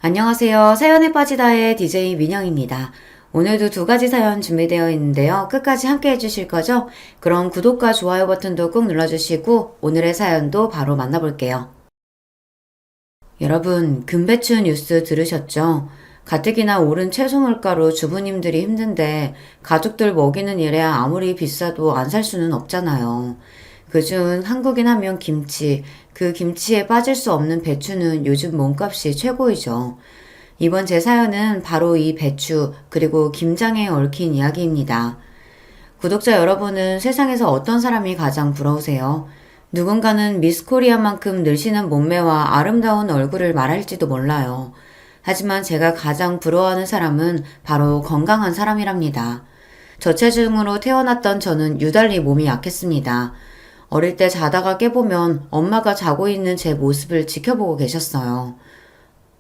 안녕하세요. 사연에 빠지다의 DJ 민영입니다. 오늘도 두 가지 사연 준비되어 있는데요. 끝까지 함께 해주실 거죠? 그럼 구독과 좋아요 버튼도 꾹 눌러주시고 오늘의 사연도 바로 만나볼게요. 여러분, 금배추 뉴스 들으셨죠? 가뜩이나 오른 채소 물가로 주부님들이 힘든데 가족들 먹이는 일에 아무리 비싸도 안 살 수는 없잖아요. 그중 한국인 하면 김치, 그 김치에 빠질 수 없는 배추는 요즘 몸값이 최고이죠. 이번 제 사연은 바로 이 배추, 그리고 김장에 얽힌 이야기입니다. 구독자 여러분은 세상에서 어떤 사람이 가장 부러우세요? 누군가는 미스 코리아만큼 늘씬한 몸매와 아름다운 얼굴을 말할지도 몰라요. 하지만 제가 가장 부러워하는 사람은 바로 건강한 사람이랍니다. 저체중으로 태어났던 저는 유달리 몸이 약했습니다. 어릴 때 자다가 깨보면 엄마가 자고 있는 제 모습을 지켜보고 계셨어요.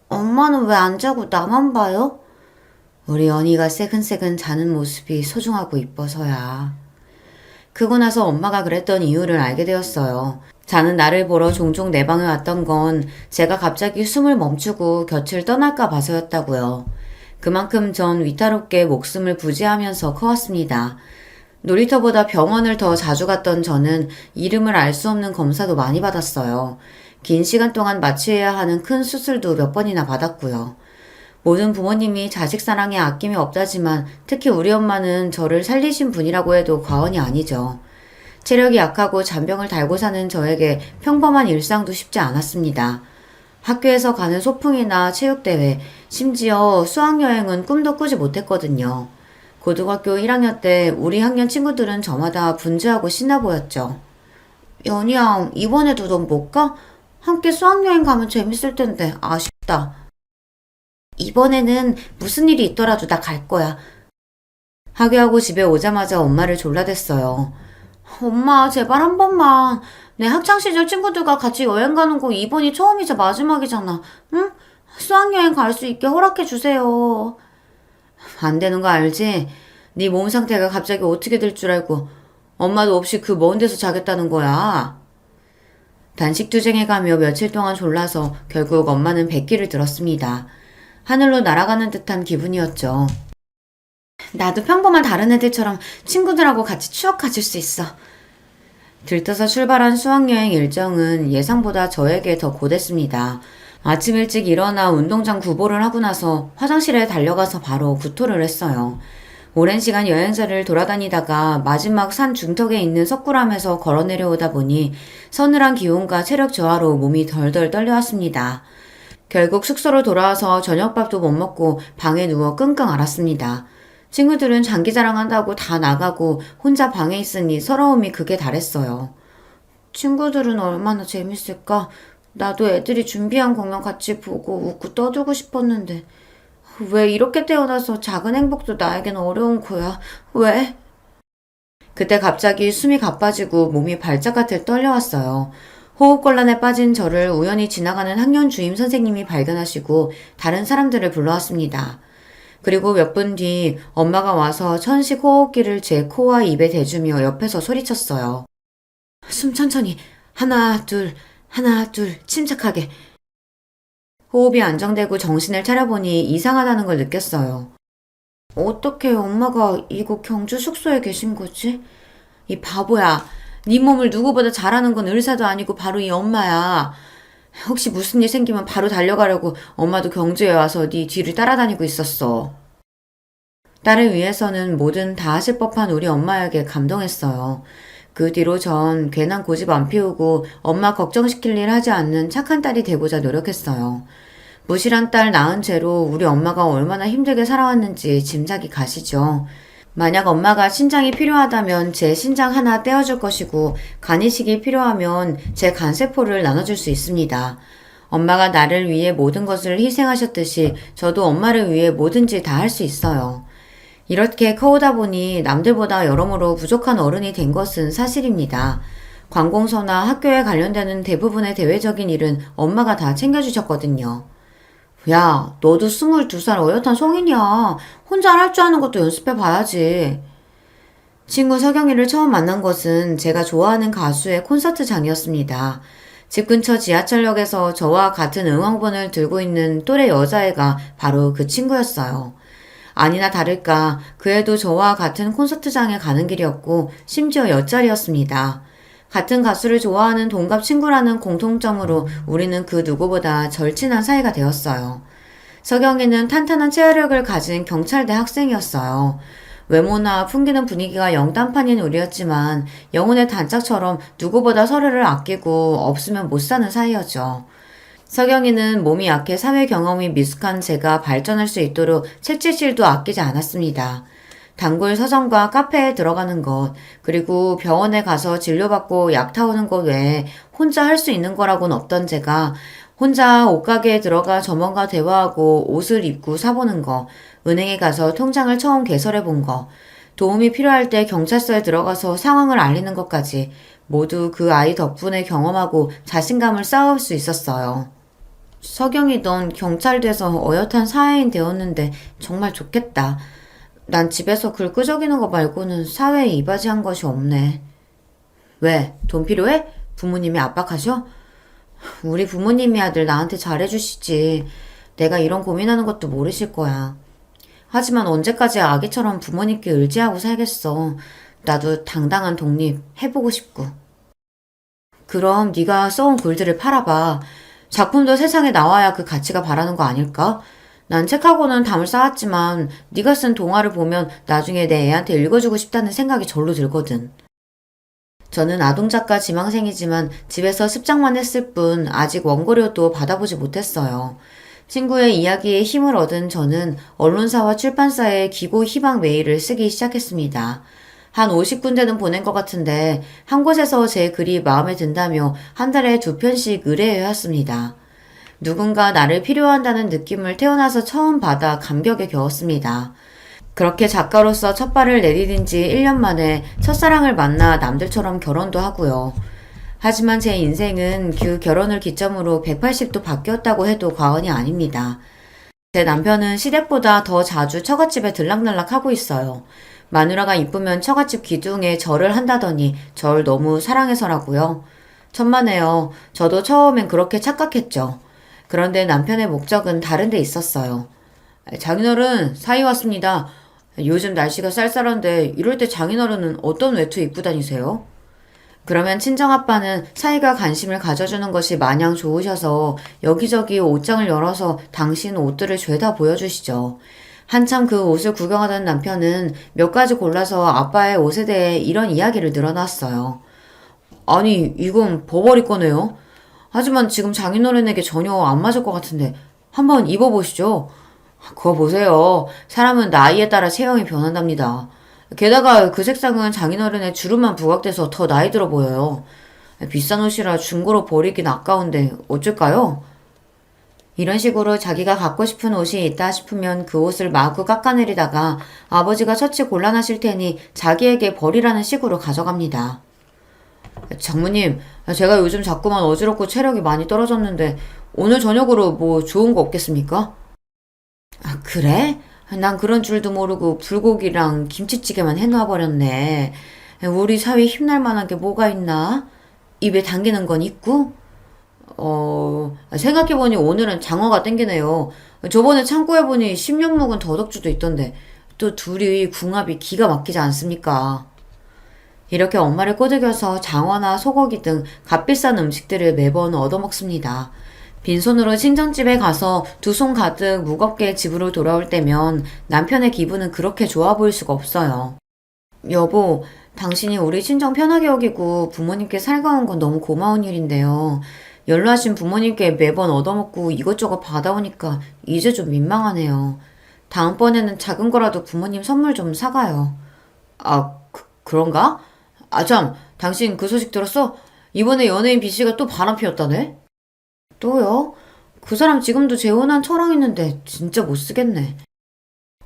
엄마는 왜 안 자고 나만 봐요? 우리 언니가 새근새근 자는 모습이 소중하고 이뻐서야. 크고 나서 엄마가 그랬던 이유를 알게 되었어요. 자는 나를 보러 종종 내 방에 왔던 건 제가 갑자기 숨을 멈추고 곁을 떠날까 봐서였다고요. 그만큼 전 위태롭게 목숨을 부지하면서 커왔습니다. 놀이터보다 병원을 더 자주 갔던 저는 이름을 알 수 없는 검사도 많이 받았어요. 긴 시간 동안 마취해야 하는 큰 수술도 몇 번이나 받았고요. 모든 부모님이 자식 사랑에 아낌이 없다지만 특히 우리 엄마는 저를 살리신 분이라고 해도 과언이 아니죠. 체력이 약하고 잔병을 달고 사는 저에게 평범한 일상도 쉽지 않았습니다. 학교에서 가는 소풍이나 체육대회, 심지어 수학여행은 꿈도 꾸지 못했거든요. 고등학교 1학년 때 우리 학년 친구들은 저마다 분주하고 신나 보였죠. 연희양, 이번에도 넌 못 가? 함께 수학여행 가면 재밌을 텐데 아쉽다. 이번에는 무슨 일이 있더라도 나 갈 거야. 학교하고 집에 오자마자 엄마를 졸라댔어요. 엄마, 제발 한 번만. 내 학창시절 친구들과 같이 여행 가는 거 이번이 처음이자 마지막이잖아. 응? 수학여행 갈 수 있게 허락해 주세요. 안 되는 거 알지? 네 몸 상태가 갑자기 어떻게 될 줄 알고 엄마도 없이 그 먼 데서 자겠다는 거야. 단식투쟁에 가며 며칠 동안 졸라서 결국 엄마는 백기를 들었습니다. 하늘로 날아가는 듯한 기분이었죠. 나도 평범한 다른 애들처럼 친구들하고 같이 추억 가질 수 있어. 들떠서 출발한 수학여행 일정은 예상보다 저에게 더 고됐습니다. 아침 일찍 일어나 운동장 구보를 하고 나서 화장실에 달려가서 바로 구토를 했어요. 오랜 시간 여행사를 돌아다니다가 마지막 산 중턱에 있는 석굴암에서 걸어 내려오다 보니 서늘한 기온과 체력 저하로 몸이 덜덜 떨려왔습니다. 결국 숙소로 돌아와서 저녁밥도 못 먹고 방에 누워 끙끙 앓았습니다. 친구들은 장기자랑한다고 다 나가고 혼자 방에 있으니 서러움이 극에 달했어요. 친구들은 얼마나 재밌을까? 나도 애들이 준비한 공연 같이 보고 웃고 떠들고 싶었는데 왜 이렇게 태어나서 작은 행복도 나에겐 어려운 거야? 왜? 그때 갑자기 숨이 가빠지고 몸이 발작같이 떨려왔어요. 호흡곤란에 빠진 저를 우연히 지나가는 학년 주임 선생님이 발견하시고 다른 사람들을 불러왔습니다. 그리고 몇 분 뒤 엄마가 와서 천식 호흡기를 제 코와 입에 대주며 옆에서 소리쳤어요. 숨 천천히. 하나, 둘, 하나, 둘, 침착하게. 호흡이 안정되고 정신을 차려보니 이상하다는 걸 느꼈어요. 어떻게 엄마가 이곳 경주 숙소에 계신 거지? 이 바보야. 네 몸을 누구보다 잘 아는 건 의사도 아니고 바로 이 엄마야. 혹시 무슨 일 생기면 바로 달려가려고 엄마도 경주에 와서 네 뒤를 따라다니고 있었어. 딸을 위해서는 뭐든 다 하실 법한 우리 엄마에게 감동했어요. 그 뒤로 전 괜한 고집 안 피우고 엄마 걱정시킬 일 하지 않는 착한 딸이 되고자 노력했어요. 무실한 딸 낳은 채로 우리 엄마가 얼마나 힘들게 살아왔는지 짐작이 가시죠. 만약 엄마가 신장이 필요하다면 제 신장 하나 떼어줄 것이고 간이식이 필요하면 제 간세포를 나눠줄 수 있습니다. 엄마가 나를 위해 모든 것을 희생하셨듯이 저도 엄마를 위해 뭐든지 다 할 수 있어요. 이렇게 커오다 보니 남들보다 여러모로 부족한 어른이 된 것은 사실입니다. 관공서나 학교에 관련되는 대부분의 대외적인 일은 엄마가 다 챙겨주셨거든요. 야, 너도 22살 어엿한 성인이야. 혼자 할 줄 아는 것도 연습해봐야지. 친구 서경이를 처음 만난 것은 제가 좋아하는 가수의 콘서트장이었습니다. 집 근처 지하철역에서 저와 같은 응원본을 들고 있는 또래 여자애가 바로 그 친구였어요. 아니나 다를까 그 애도 저와 같은 콘서트장에 가는 길이었고 심지어 옆자리였습니다. 같은 가수를 좋아하는 동갑 친구라는 공통점으로 우리는 그 누구보다 절친한 사이가 되었어요. 서경이는 탄탄한 체력을 가진 경찰대 학생이었어요. 외모나 풍기는 분위기가 영단판인 우리였지만 영혼의 단짝처럼 누구보다 서로를 아끼고 없으면 못 사는 사이였죠. 서경이는 몸이 약해 사회 경험이 미숙한 제가 발전할 수 있도록 채찍질도 아끼지 않았습니다. 단골 서점과 카페에 들어가는 것, 그리고 병원에 가서 진료받고 약 타오는 것 외에 혼자 할 수 있는 거라고는 없던 제가 혼자 옷가게에 들어가 점원과 대화하고 옷을 입고 사보는 거, 은행에 가서 통장을 처음 개설해 본 거, 도움이 필요할 때 경찰서에 들어가서 상황을 알리는 것까지 모두 그 아이 덕분에 경험하고 자신감을 쌓을 수 있었어요. 서경이던 경찰 돼서 어엿한 사회인 되었는데 정말 좋겠다. 난 집에서 글 끄적이는 거 말고는 사회에 이바지한 것이 없네. 왜? 돈 필요해? 부모님이 압박하셔? 우리 부모님이 아들 나한테 잘해주시지. 내가 이런 고민하는 것도 모르실 거야. 하지만 언제까지 아기처럼 부모님께 의지하고 살겠어. 나도 당당한 독립 해보고 싶고. 그럼 네가 써온 글들을 팔아봐. 작품도 세상에 나와야 그 가치가 바라는 거 아닐까? 난 책하고는 담을 쌓았지만 네가 쓴 동화를 보면 나중에 내 애한테 읽어주고 싶다는 생각이 절로 들거든. 저는 아동작가 지망생이지만 집에서 습작만 했을 뿐 아직 원고료도 받아보지 못했어요. 친구의 이야기에 힘을 얻은 저는 언론사와 출판사에 기고 희망 메일을 쓰기 시작했습니다. 한 50군데는 보낸 것 같은데 한 곳에서 제 글이 마음에 든다며 한 달에 2편씩 의뢰해왔습니다. 누군가 나를 필요한다는 느낌을 태어나서 처음 받아 감격에 겨웠습니다. 그렇게 작가로서 첫 발을 내디딘 지 1년 만에 첫사랑을 만나 남들처럼 결혼도 하고요. 하지만 제 인생은 그 결혼을 기점으로 180도 바뀌었다고 해도 과언이 아닙니다. 제 남편은 시댁보다 더 자주 처갓집에 들락날락 하고 있어요. 마누라가 이쁘면 처갓집 기둥에 절을 한다더니 절 너무 사랑해서라고요. 천만에요. 저도 처음엔 그렇게 착각했죠. 그런데 남편의 목적은 다른 데 있었어요. 장인어른 사이 왔습니다. 요즘 날씨가 쌀쌀한데 이럴 때 장인어른은 어떤 외투 입고 다니세요? 그러면 친정아빠는 사이가 관심을 가져주는 것이 마냥 좋으셔서 여기저기 옷장을 열어서 당신 옷들을 죄다 보여주시죠. 한참 그 옷을 구경하던 남편은 몇 가지 골라서 아빠의 옷에 대해 이런 이야기를 늘어놨어요. 아니, 이건 버버리 거네요. 하지만 지금 장인어른에게 전혀 안 맞을 것 같은데 한번 입어보시죠. 그거 보세요. 사람은 나이에 따라 체형이 변한답니다. 게다가 그 색상은 장인어른의 주름만 부각돼서 더 나이 들어 보여요. 비싼 옷이라 중고로 버리긴 아까운데 어쩔까요? 이런 식으로 자기가 갖고 싶은 옷이 있다 싶으면 그 옷을 마구 깎아내리다가 아버지가 처치 곤란하실 테니 자기에게 버리라는 식으로 가져갑니다. 장모님, 제가 요즘 자꾸만 어지럽고 체력이 많이 떨어졌는데 오늘 저녁으로 뭐 좋은 거 없겠습니까? 아, 그래? 난 그런 줄도 모르고 불고기랑 김치찌개만 해놔버렸네. 우리 사위 힘날 만한 게 뭐가 있나? 입에 당기는 건 있고? 생각해보니 오늘은 장어가 땡기네요. 저번에 창고해보니 10년 묵은 더덕주도 있던데 또 둘이 궁합이 기가 막히지 않습니까? 이렇게 엄마를 꼬드겨서 장어나 소고기 등 값비싼 음식들을 매번 얻어먹습니다. 빈손으로 친정집에 가서 두 손 가득 무겁게 집으로 돌아올 때면 남편의 기분은 그렇게 좋아 보일 수가 없어요. 여보, 당신이 우리 친정 편하게 여기고 부모님께 살가운 건 너무 고마운 일인데요. 연로하신 부모님께 매번 얻어먹고 이것저것 받아오니까 이제 좀 민망하네요. 다음번에는 작은 거라도 부모님 선물 좀 사가요. 아, 그런가? 아, 참, 당신 그 소식 들었어? 이번에 연예인 B씨가 또 바람 피웠다네? 또요? 그 사람 지금도 재혼한 처랑 있는데 진짜 못 쓰겠네.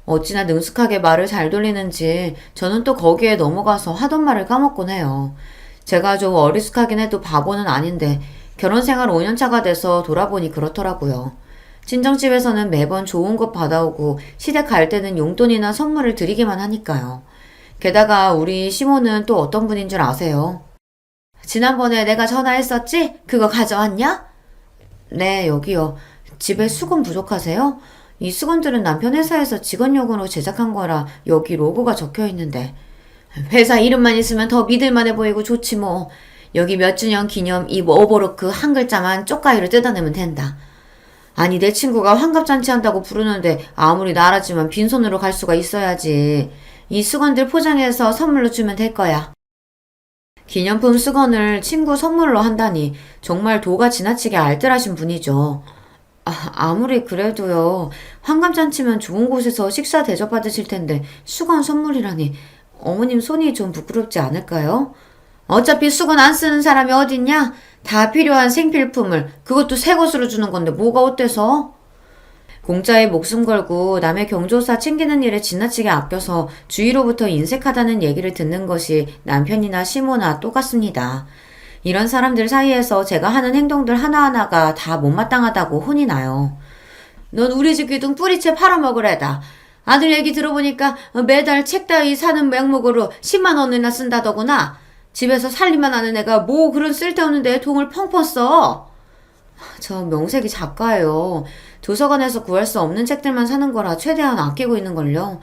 어찌나 능숙하게 말을 잘 돌리는지 저는 또 거기에 넘어가서 하던 말을 까먹곤 해요. 제가 좀 어리숙하긴 해도 바보는 아닌데 결혼생활 5년차가 돼서 돌아보니 그렇더라고요. 친정집에서는 매번 좋은 것 받아오고 시댁 갈 때는 용돈이나 선물을 드리기만 하니까요. 게다가 우리 시모는 또 어떤 분인 줄 아세요? 지난번에 내가 전화했었지? 그거 가져왔냐? 네, 여기요. 집에 수건 부족하세요? 이 수건들은 남편 회사에서 직원용으로 제작한 거라 여기 로고가 적혀 있는데. 회사 이름만 있으면 더 믿을만해 보이고 좋지 뭐. 여기 몇 주년 기념 이 오버로크 한 글자만 쪽가위로 뜯어내면 된다. 아니 내 친구가 환갑잔치 한다고 부르는데 아무리 나라지만 빈손으로 갈 수가 있어야지. 이 수건들 포장해서 선물로 주면 될 거야. 기념품 수건을 친구 선물로 한다니 정말 도가 지나치게 알뜰하신 분이죠. 아무리 그래도요. 환갑잔치면 좋은 곳에서 식사 대접받으실 텐데 수건 선물이라니 어머님 손이 좀 부끄럽지 않을까요? 어차피 수건 안 쓰는 사람이 어딨냐? 다 필요한 생필품을 그것도 새 것으로 주는 건데 뭐가 어때서? 공짜에 목숨 걸고 남의 경조사 챙기는 일에 지나치게 아껴서 주위로부터 인색하다는 얘기를 듣는 것이 남편이나 시모나 똑같습니다. 이런 사람들 사이에서 제가 하는 행동들 하나하나가 다 못마땅하다고 혼이 나요. 넌 우리 집 귀둥 뿌리채 팔아먹으래다. 아들 얘기 들어보니까 매달 책 따위 사는 명목으로 10만 원이나 쓴다더구나. 집에서 살림만 하는 애가 뭐 그런 쓸데없는 데에 돈을 펑펑 써. 저 명색이 작가예요. 도서관에서 구할 수 없는 책들만 사는 거라 최대한 아끼고 있는걸요.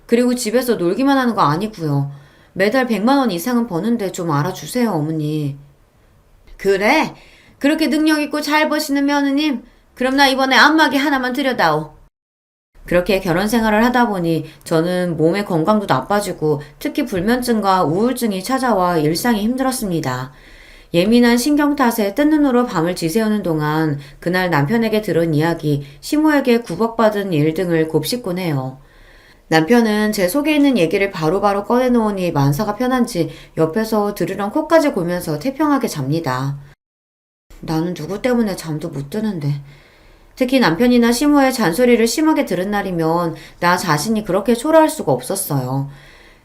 그리고 집에서 놀기만 하는 거 아니고요. 매달 100만 원 이상은 버는데 좀 알아주세요, 어머니. 그래? 그렇게 능력 있고 잘 버시는 며느님? 그럼 나 이번에 안마기 하나만 드려다오. 그렇게 결혼 생활을 하다 보니 저는 몸의 건강도 나빠지고 특히 불면증과 우울증이 찾아와 일상이 힘들었습니다. 예민한 신경 탓에 뜬 눈으로 밤을 지새우는 동안 그날 남편에게 들은 이야기, 시모에게 구박받은 일 등을 곱씹곤 해요. 남편은 제 속에 있는 얘기를 바로바로 꺼내놓으니 만사가 편한지 옆에서 들으랑 코까지 골면서 태평하게 잡니다. 나는 누구 때문에 잠도 못 드는데. 특히 남편이나 시모의 잔소리를 심하게 들은 날이면 나 자신이 그렇게 초라할 수가 없었어요.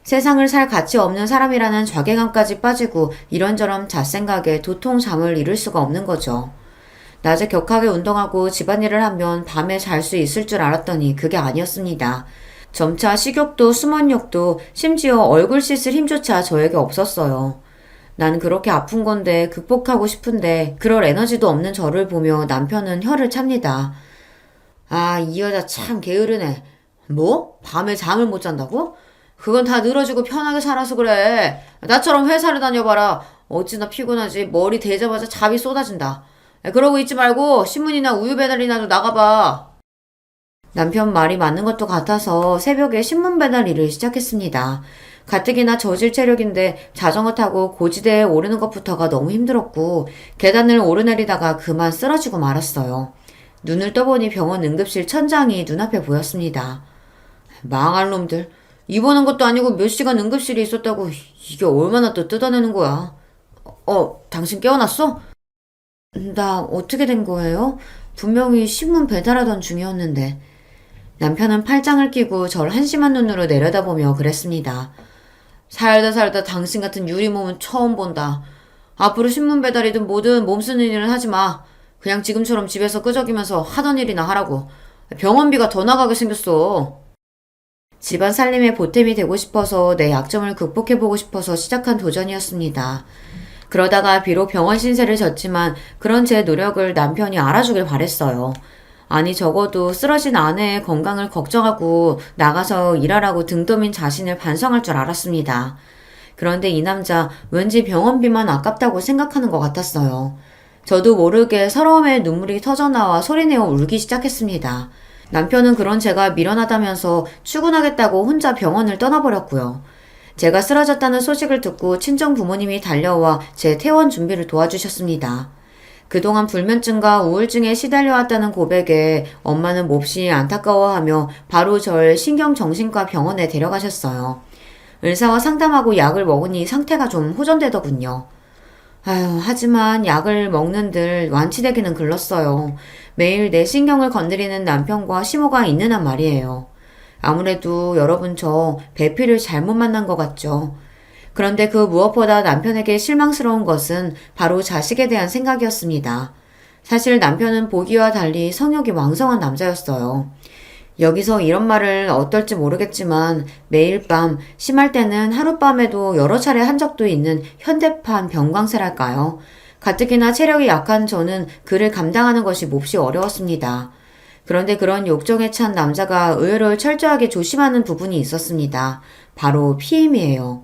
세상을 살 가치 없는 사람이라는 좌괴감까지 빠지고 이런저런 잣생각에 도통 잠을 이룰 수가 없는 거죠. 낮에 격하게 운동하고 집안일을 하면 밤에 잘 수 있을 줄 알았더니 그게 아니었습니다. 점차 식욕도 수면욕도 심지어 얼굴 씻을 힘조차 저에게 없었어요. 난 그렇게 아픈 건데 극복하고 싶은데 그럴 에너지도 없는 저를 보며 남편은 혀를 찹니다. 아, 이 여자 참 게으르네. 뭐? 밤에 잠을 못 잔다고? 그건 다 늘어지고 편하게 살아서 그래. 나처럼 회사를 다녀봐라. 어찌나 피곤하지. 머리 대자마자 잠이 쏟아진다. 그러고 있지 말고 신문이나 우유 배달이나도 나가봐. 남편 말이 맞는 것도 같아서 새벽에 신문 배달 일을 시작했습니다. 가뜩이나 저질 체력인데 자전거 타고 고지대에 오르는 것부터가 너무 힘들었고 계단을 오르내리다가 그만 쓰러지고 말았어요. 눈을 떠보니 병원 응급실 천장이 눈앞에 보였습니다. 망할 놈들. 입원한 것도 아니고 몇 시간 응급실에 있었다고 이게 얼마나 또 뜯어내는 거야. 당신 깨어났어? 나 어떻게 된 거예요? 분명히 신문 배달하던 중이었는데. 남편은 팔짱을 끼고 절 한심한 눈으로 내려다보며 그랬습니다. 살다 당신 같은 유리몸은 처음 본다. 앞으로 신문 배달이든 뭐든 몸쓰는 일은 하지 마. 그냥 지금처럼 집에서 끄적이면서 하던 일이나 하라고. 병원비가 더 나가게 생겼어. 집안 살림에 보탬이 되고 싶어서 내 약점을 극복해보고 싶어서 시작한 도전이었습니다. 그러다가 비록 병원 신세를 졌지만 그런 제 노력을 남편이 알아주길 바랬어요. 아니 적어도 쓰러진 아내의 건강을 걱정하고 나가서 일하라고 등 떠민 자신을 반성할 줄 알았습니다. 그런데 이 남자 왠지 병원비만 아깝다고 생각하는 것 같았어요. 저도 모르게 서러움에 눈물이 터져나와 소리내어 울기 시작했습니다. 남편은 그런 제가 미련하다면서 출근하겠다고 혼자 병원을 떠나버렸고요. 제가 쓰러졌다는 소식을 듣고 친정 부모님이 달려와 제 퇴원 준비를 도와주셨습니다. 그동안 불면증과 우울증에 시달려왔다는 고백에 엄마는 몹시 안타까워하며 바로 절 신경정신과 병원에 데려가셨어요. 의사와 상담하고 약을 먹으니 상태가 좀 호전되더군요. 하지만 약을 먹는들 완치되기는 글렀어요. 매일 내 신경을 건드리는 남편과 시모가 있는 한 말이에요. 아무래도 여러분 저 배필을 잘못 만난 것 같죠. 그런데 그 무엇보다 남편에게 실망스러운 것은 바로 자식에 대한 생각이었습니다. 사실 남편은 보기와 달리 성욕이 왕성한 남자였어요. 여기서 이런 말을 어떨지 모르겠지만 매일 밤, 심할 때는 하룻밤에도 여러 차례 한 적도 있는 현대판 병광세랄까요? 가뜩이나 체력이 약한 저는 그를 감당하는 것이 몹시 어려웠습니다. 그런데 그런 욕정에 찬 남자가 의외로 철저하게 조심하는 부분이 있었습니다. 바로 피임이에요.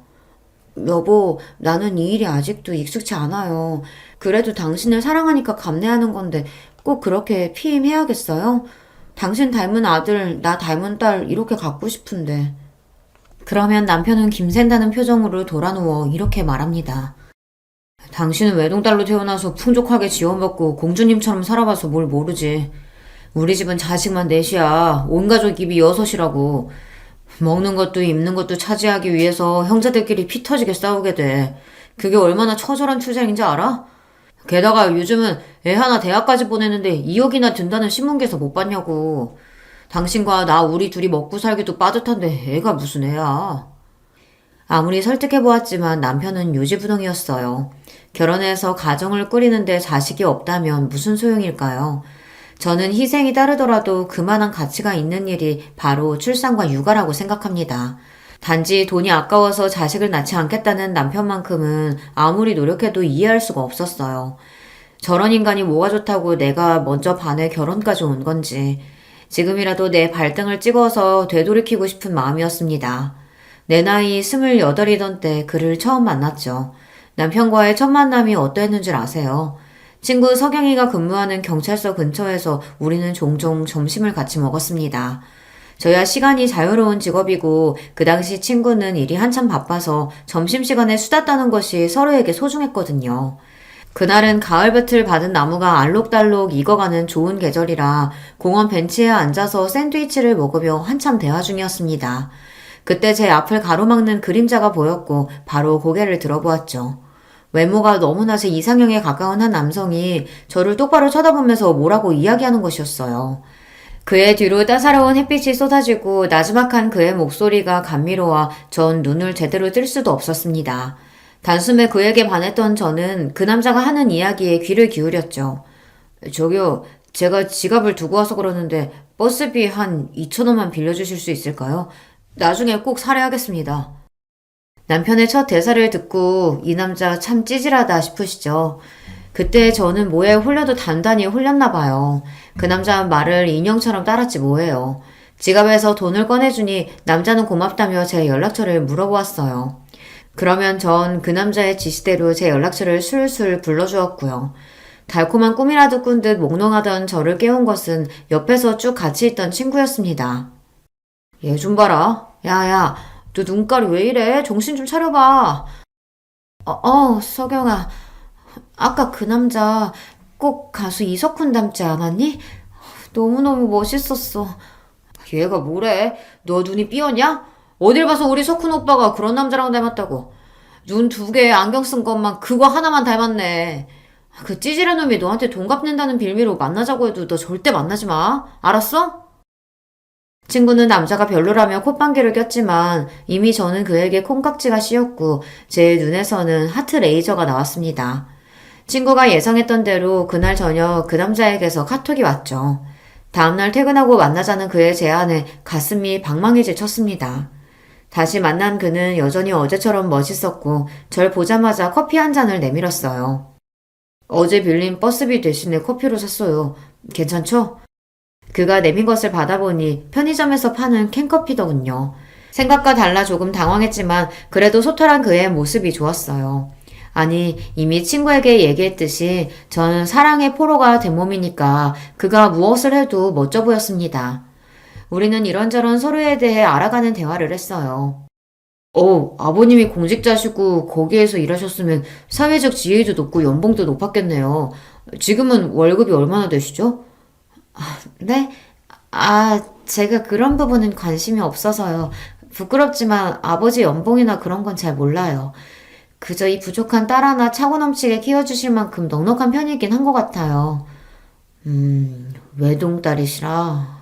여보, 나는 이 일이 아직도 익숙치 않아요. 그래도 당신을 사랑하니까 감내하는 건데 꼭 그렇게 피임해야겠어요? 당신 닮은 아들, 나 닮은 딸 이렇게 갖고 싶은데. 그러면 남편은 김샌다는 표정으로 돌아누워 이렇게 말합니다. 당신은 외동딸로 태어나서 풍족하게 지원받고 공주님처럼 살아봐서 뭘 모르지. 우리 집은 자식만 넷이야. 온 가족 입이 여섯이라고. 먹는 것도 입는 것도 차지하기 위해서 형제들끼리 피 터지게 싸우게 돼. 그게 얼마나 처절한 투쟁인지 알아? 게다가 요즘은 애 하나 대학까지 보내는데 2억이나 든다는 신문기사 못 봤냐고. 당신과 나 우리 둘이 먹고 살기도 빠듯한데 애가 무슨 애야. 아무리 설득해보았지만 남편은 요지부동이었어요. 결혼해서 가정을 꾸리는데 자식이 없다면 무슨 소용일까요? 저는 희생이 따르더라도 그만한 가치가 있는 일이 바로 출산과 육아라고 생각합니다. 단지 돈이 아까워서 자식을 낳지 않겠다는 남편만큼은 아무리 노력해도 이해할 수가 없었어요. 저런 인간이 뭐가 좋다고 내가 먼저 반해 결혼까지 온 건지. 지금이라도 내 발등을 찍어서 되돌이키고 싶은 마음이었습니다. 내 나이 28이던 때 그를 처음 만났죠. 남편과의 첫 만남이 어떠했는 줄 아세요? 친구 석영이가 근무하는 경찰서 근처에서 우리는 종종 점심을 같이 먹었습니다. 저야 시간이 자유로운 직업이고 그 당시 친구는 일이 한참 바빠서 점심시간에 수다 떠는 것이 서로에게 소중했거든요. 그날은 가을볕을 받은 나무가 알록달록 익어가는 좋은 계절이라 공원 벤치에 앉아서 샌드위치를 먹으며 한참 대화 중이었습니다. 그때 제 앞을 가로막는 그림자가 보였고 바로 고개를 들어보았죠. 외모가 너무나 제 이상형에 가까운 한 남성이 저를 똑바로 쳐다보면서 뭐라고 이야기하는 것이었어요. 그의 뒤로 따사로운 햇빛이 쏟아지고 나지막한 그의 목소리가 감미로워 전 눈을 제대로 뜰 수도 없었습니다. 단숨에 그에게 반했던 저는 그 남자가 하는 이야기에 귀를 기울였죠. 저기요, 제가 지갑을 두고 와서 그러는데 버스비 한 2천 원만 빌려주실 수 있을까요? 나중에 꼭 살해하겠습니다. 남편의 첫 대사를 듣고 이 남자 참 찌질하다 싶으시죠? 그때 저는 뭐에 홀려도 단단히 홀렸나 봐요. 그 남자 말을 인형처럼 따랐지 뭐예요. 지갑에서 돈을 꺼내주니 남자는 고맙다며 제 연락처를 물어보았어요. 그러면 전 그 남자의 지시대로 제 연락처를 술술 불러주었고요. 달콤한 꿈이라도 꾼 듯 몽롱하던 저를 깨운 것은 옆에서 쭉 같이 있던 친구였습니다. 얘 좀 봐라. 야야, 너 눈깔이 왜 이래? 정신 좀 차려봐. 석영아. 아까 그 남자 꼭 가수 이석훈 닮지 않았니? 너무너무 멋있었어. 얘가 뭐래? 너 눈이 삐었냐? 어딜 봐서 우리 석훈 오빠가 그런 남자랑 닮았다고. 눈 두 개 안경 쓴 것만 그거 하나만 닮았네. 그 찌질한 놈이 너한테 돈 갚는다는 빌미로 만나자고 해도 너 절대 만나지 마. 알았어? 친구는 남자가 별로라며 콧방귀를 꼈지만 이미 저는 그에게 콩깍지가 씌었고 제 눈에서는 하트 레이저가 나왔습니다. 친구가 예상했던 대로 그날 저녁 그 남자에게서 카톡이 왔죠. 다음날 퇴근하고 만나자는 그의 제안에 가슴이 방망이질 쳤습니다. 다시 만난 그는 여전히 어제처럼 멋있었고 절 보자마자 커피 한 잔을 내밀었어요. 어제 빌린 버스비 대신에 커피로 샀어요. 괜찮죠? 그가 내민 것을 받아보니 편의점에서 파는 캔커피더군요. 생각과 달라 조금 당황했지만 그래도 소탈한 그의 모습이 좋았어요. 아니, 이미 친구에게 얘기했듯이 저는 사랑의 포로가 된 몸이니까 그가 무엇을 해도 멋져 보였습니다. 우리는 이런저런 서로에 대해 알아가는 대화를 했어요. 아버님이 공직자시고 거기에서 일하셨으면 사회적 지위도 높고 연봉도 높았겠네요. 지금은 월급이 얼마나 되시죠? 네? 제가 그런 부분은 관심이 없어서요. 부끄럽지만 아버지 연봉이나 그런 건 잘 몰라요. 그저 이 부족한 딸 하나 차고 넘치게 키워주실 만큼 넉넉한 편이긴 한 것 같아요. 외동딸이시라.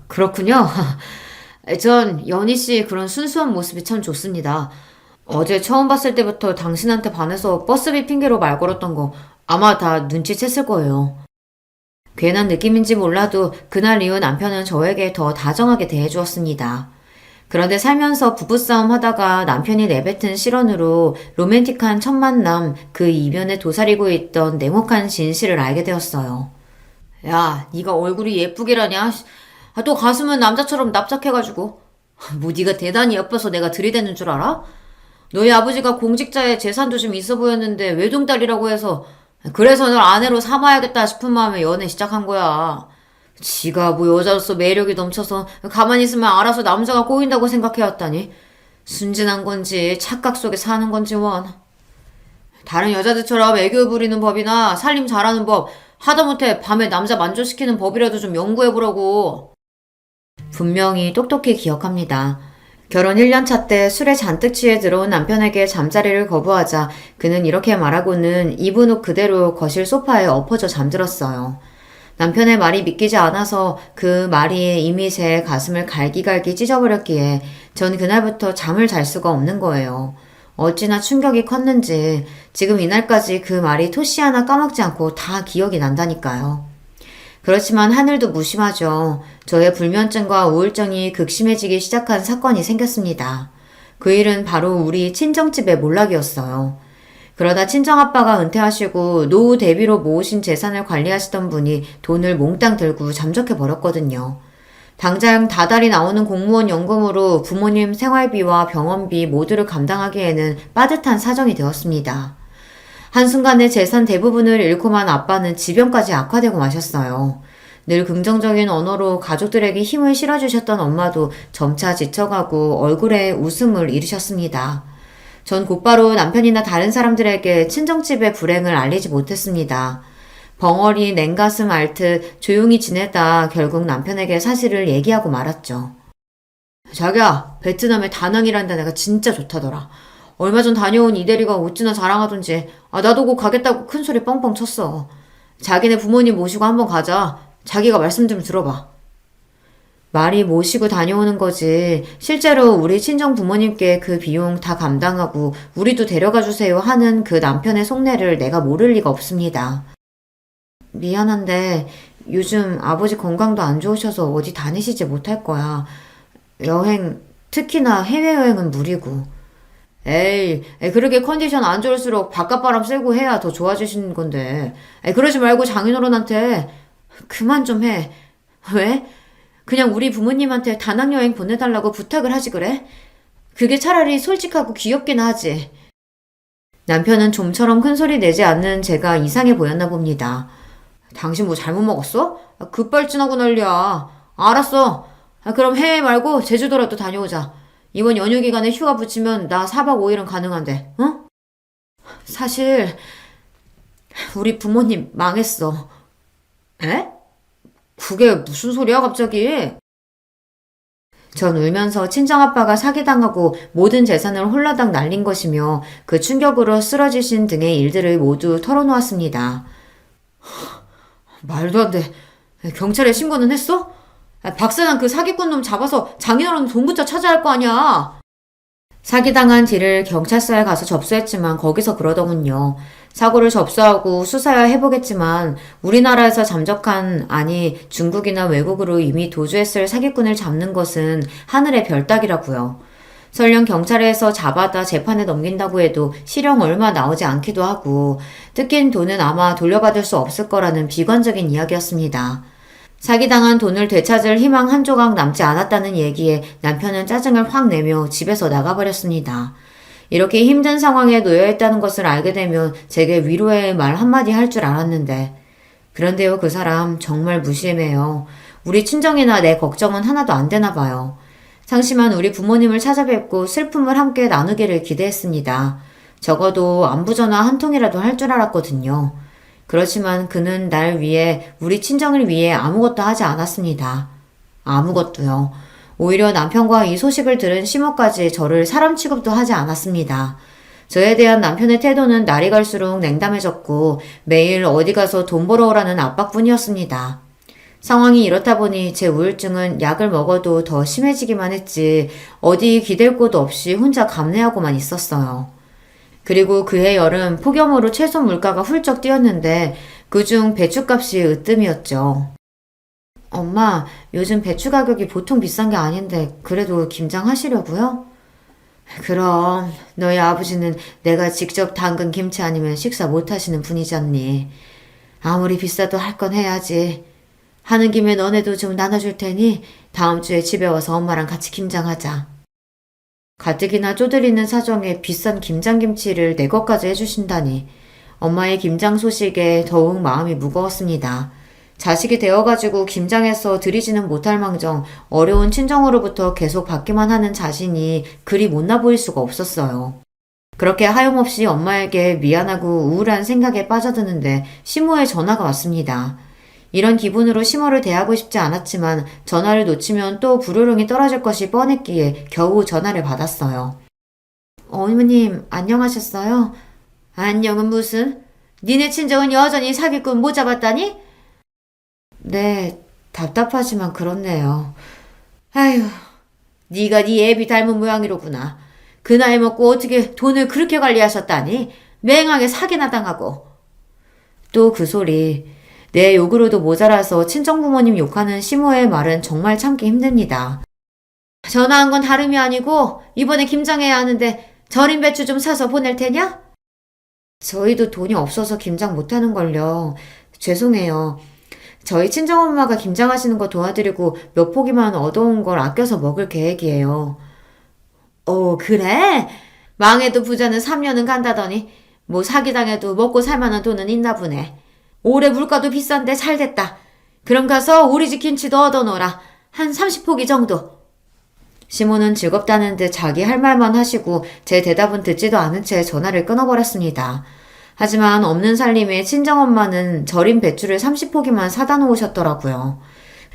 그렇군요. 전 연희 씨 그런 순수한 모습이 참 좋습니다. 어제 처음 봤을 때부터 당신한테 반해서 버스비 핑계로 말 걸었던 거 아마 다 눈치챘을 거예요. 괜한 느낌인지 몰라도 그날 이후 남편은 저에게 더 다정하게 대해주었습니다. 그런데 살면서 부부싸움 하다가 남편이 내뱉은 실언으로 로맨틱한 첫 만남 그 이면에 도사리고 있던 냉혹한 진실을 알게 되었어요. 야, 네가 얼굴이 예쁘기라냐? 또 가슴은 남자처럼 납작해가지고. 뭐 네가 대단히 예뻐서 내가 들이대는 줄 알아? 너희 아버지가 공직자에 재산도 좀 있어 보였는데 외동딸이라고 해서 그래서 널 아내로 삼아야겠다 싶은 마음에 연애 시작한 거야. 지가 뭐 여자로서 매력이 넘쳐서 가만히 있으면 알아서 남자가 꼬인다고 생각해왔다니. 순진한 건지 착각 속에 사는 건지 원. 다른 여자들처럼 애교 부리는 법이나 살림 잘하는 법, 하다못해 밤에 남자 만족시키는 법이라도 좀 연구해보라고. 분명히 똑똑히 기억합니다. 결혼 1년차 때 술에 잔뜩 취해 들어온 남편에게 잠자리를 거부하자 그는 이렇게 말하고는 입은 옷 그대로 거실 소파에 엎어져 잠들었어요. 남편의 말이 믿기지 않아서 그 말이 이미 제 가슴을 갈기갈기 찢어버렸기에 전 그날부터 잠을 잘 수가 없는 거예요. 어찌나 충격이 컸는지 지금 이날까지 그 말이 토시 하나 까먹지 않고 다 기억이 난다니까요. 그렇지만 하늘도 무심하죠. 저의 불면증과 우울증이 극심해지기 시작한 사건이 생겼습니다. 그 일은 바로 우리 친정집의 몰락이었어요. 그러다 친정아빠가 은퇴하시고 노후 대비로 모으신 재산을 관리하시던 분이 돈을 몽땅 들고 잠적해버렸거든요. 당장 다달이 나오는 공무원 연금으로 부모님 생활비와 병원비 모두를 감당하기에는 빠듯한 사정이 되었습니다. 한순간에 재산 대부분을 잃고만 아빠는 지병까지 악화되고 마셨어요. 늘 긍정적인 언어로 가족들에게 힘을 실어주셨던 엄마도 점차 지쳐가고 얼굴에 웃음을 잃으셨습니다. 전 곧바로 남편이나 다른 사람들에게 친정집의 불행을 알리지 못했습니다. 벙어리 냉가슴 앓듯 조용히 지내다 결국 남편에게 사실을 얘기하고 말았죠. 자기야, 베트남의 다낭이라는 데가 진짜 좋다더라. 얼마 전 다녀온 이대리가 어찌나 자랑하던지 나도 곧 가겠다고 큰소리 뻥뻥 쳤어. 자기네 부모님 모시고 한번 가자. 자기가 말씀 좀 들어봐. 말이 모시고 다녀오는 거지 실제로 우리 친정 부모님께 그 비용 다 감당하고 우리도 데려가 주세요 하는 그 남편의 속내를 내가 모를 리가 없습니다. 미안한데 요즘 아버지 건강도 안 좋으셔서 어디 다니시지 못할 거야. 여행, 특히나 해외여행은 무리고. 에이, 그렇게 컨디션 안 좋을수록 바깥바람 쐬고 해야 더 좋아지시는 건데. 그러지 말고 장인어른한테 그만 좀 해. 왜? 그냥 우리 부모님한테 다낭 여행 보내달라고 부탁을 하지 그래? 그게 차라리 솔직하고 귀엽긴 하지. 남편은 좀처럼 큰소리 내지 않는 제가 이상해 보였나 봅니다. 당신 뭐 잘못 먹었어? 급발진하고 난리야. 알았어. 그럼 해외 말고 제주도라도 다녀오자. 이번 연휴 기간에 휴가 붙이면 나 4박 5일은 가능한데, 응? 사실 우리 부모님 망했어. 에? 그게 무슨 소리야 갑자기? 전 울면서 친정아빠가 사기당하고 모든 재산을 홀라당 날린 것이며 그 충격으로 쓰러지신 등의 일들을 모두 털어놓았습니다. 말도 안 돼. 경찰에 신고는 했어? 박사장 그 사기꾼 놈 잡아서 장인어른 돈부터 찾아야 할 거 아니야. 사기당한 뒤를 경찰서에 가서 접수했지만 거기서 그러더군요. 사고를 접수하고 수사야 해보겠지만 우리나라에서 잠적한 아니 중국이나 외국으로 이미 도주했을 사기꾼을 잡는 것은 하늘의 별 따기라고요. 설령 경찰에서 잡아다 재판에 넘긴다고 해도 실형 얼마 나오지 않기도 하고 뜯긴 돈은 아마 돌려받을 수 없을 거라는 비관적인 이야기였습니다. 사기당한 돈을 되찾을 희망 한 조각 남지 않았다는 얘기에 남편은 짜증을 확 내며 집에서 나가버렸습니다. 이렇게 힘든 상황에 놓여있다는 것을 알게 되면 제게 위로의 말 한마디 할 줄 알았는데 그런데요 그 사람 정말 무심해요. 우리 친정이나 내 걱정은 하나도 안 되나 봐요. 상심한 우리 부모님을 찾아뵙고 슬픔을 함께 나누기를 기대했습니다. 적어도 안부전화 한 통이라도 할 줄 알았거든요. 그렇지만 그는 날 위해 우리 친정을 위해 아무것도 하지 않았습니다. 아무것도요. 오히려 남편과 이 소식을 들은 시모까지 저를 사람 취급도 하지 않았습니다. 저에 대한 남편의 태도는 날이 갈수록 냉담해졌고 매일 어디 가서 돈 벌어오라는 압박뿐이었습니다. 상황이 이렇다 보니 제 우울증은 약을 먹어도 더 심해지기만 했지 어디 기댈 곳 없이 혼자 감내하고만 있었어요. 그리고 그해 여름 폭염으로 채소 물가가 훌쩍 뛰었는데 그중 배추값이 으뜸이었죠. 엄마, 요즘 배추 가격이 보통 비싼 게 아닌데 그래도 김장하시려고요? 그럼 너희 아버지는 내가 직접 담근 김치 아니면 식사 못 하시는 분이잖니. 아무리 비싸도 할 건 해야지. 하는 김에 너네도 좀 나눠줄 테니 다음 주에 집에 와서 엄마랑 같이 김장하자. 가뜩이나 쪼들리는 사정에 비싼 김장김치를 내 것까지 해주신다니 엄마의 김장 소식에 더욱 마음이 무거웠습니다. 자식이 되어가지고 김장해서 드리지는 못할 망정 어려운 친정으로부터 계속 받기만 하는 자신이 그리 못나 보일 수가 없었어요. 그렇게 하염없이 엄마에게 미안하고 우울한 생각에 빠져드는데 시모의 전화가 왔습니다. 이런 기분으로 시모를 대하고 싶지 않았지만 전화를 놓치면 또 불호령이 떨어질 것이 뻔했기에 겨우 전화를 받았어요. 어머님, 안녕하셨어요? 안녕은 무슨? 니네 친정은 여전히 사기꾼 못 잡았다니? 네, 답답하지만 그렇네요. 아휴, 네가 네 애비 닮은 모양이로구나. 그 나이 먹고 어떻게 돈을 그렇게 관리하셨다니? 맹하게 사기나 당하고. 또 그 소리. 내 욕으로도 모자라서 친정부모님 욕하는 시모의 말은 정말 참기 힘듭니다. 전화한 건 다름이 아니고 이번에 김장해야 하는데 절임 배추 좀 사서 보낼 테냐? 저희도 돈이 없어서 김장 못하는걸요. 죄송해요. 저희 친정엄마가 김장하시는 거 도와드리고 몇 포기만 얻어온 걸 아껴서 먹을 계획이에요. 그래? 망해도 부자는 3년은 간다더니 뭐 사기당해도 먹고 살만한 돈은 있나 보네. 올해 물가도 비싼데 잘됐다. 그럼 가서 우리 집 김치도 얻어놓으라. 한 30포기 정도. 시모는 즐겁다는 듯 자기 할 말만 하시고 제 대답은 듣지도 않은 채 전화를 끊어버렸습니다. 하지만 없는 살림에 친정엄마는 절인 배추를 30포기만 사다 놓으셨더라고요.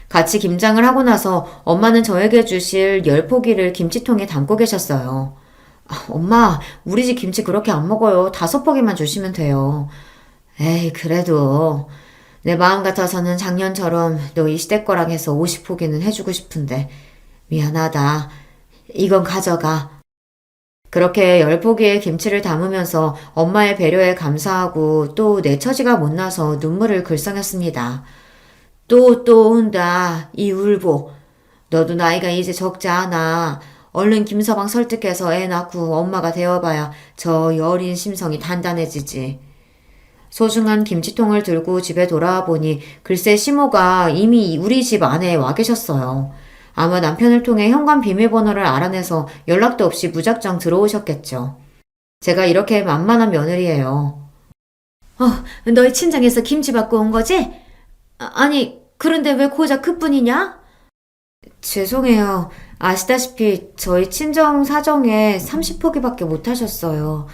같이 김장을 하고 나서 엄마는 저에게 주실 10포기를 김치통에 담고 계셨어요. 엄마, 우리 집 김치 그렇게 안 먹어요. 5포기만 주시면 돼요. 에이, 그래도 내 마음 같아서는 작년처럼 너 이 시댁 거랑 해서 50포기는 해주고 싶은데 미안하다. 이건 가져가. 그렇게 10포기의 김치를 담으면서 엄마의 배려에 감사하고 또 내 처지가 못나서 눈물을 글썽였습니다. 또 온다. 이 울보. 너도 나이가 이제 적지 않아. 얼른 김서방 설득해서 애 낳고 엄마가 되어봐야 저 여린 심성이 단단해지지. 소중한 김치통을 들고 집에 돌아와 보니 글쎄 시모가 이미 우리 집 안에 와 계셨어요. 아마 남편을 통해 현관 비밀번호를 알아내서 연락도 없이 무작정 들어오셨겠죠. 제가 이렇게 만만한 며느리예요. 너희 친정에서 김치 받고 온 거지? 아니, 그런데 왜 고작 그뿐이냐? 죄송해요. 아시다시피 저희 친정 사정에 30포기밖에 못 하셨어요.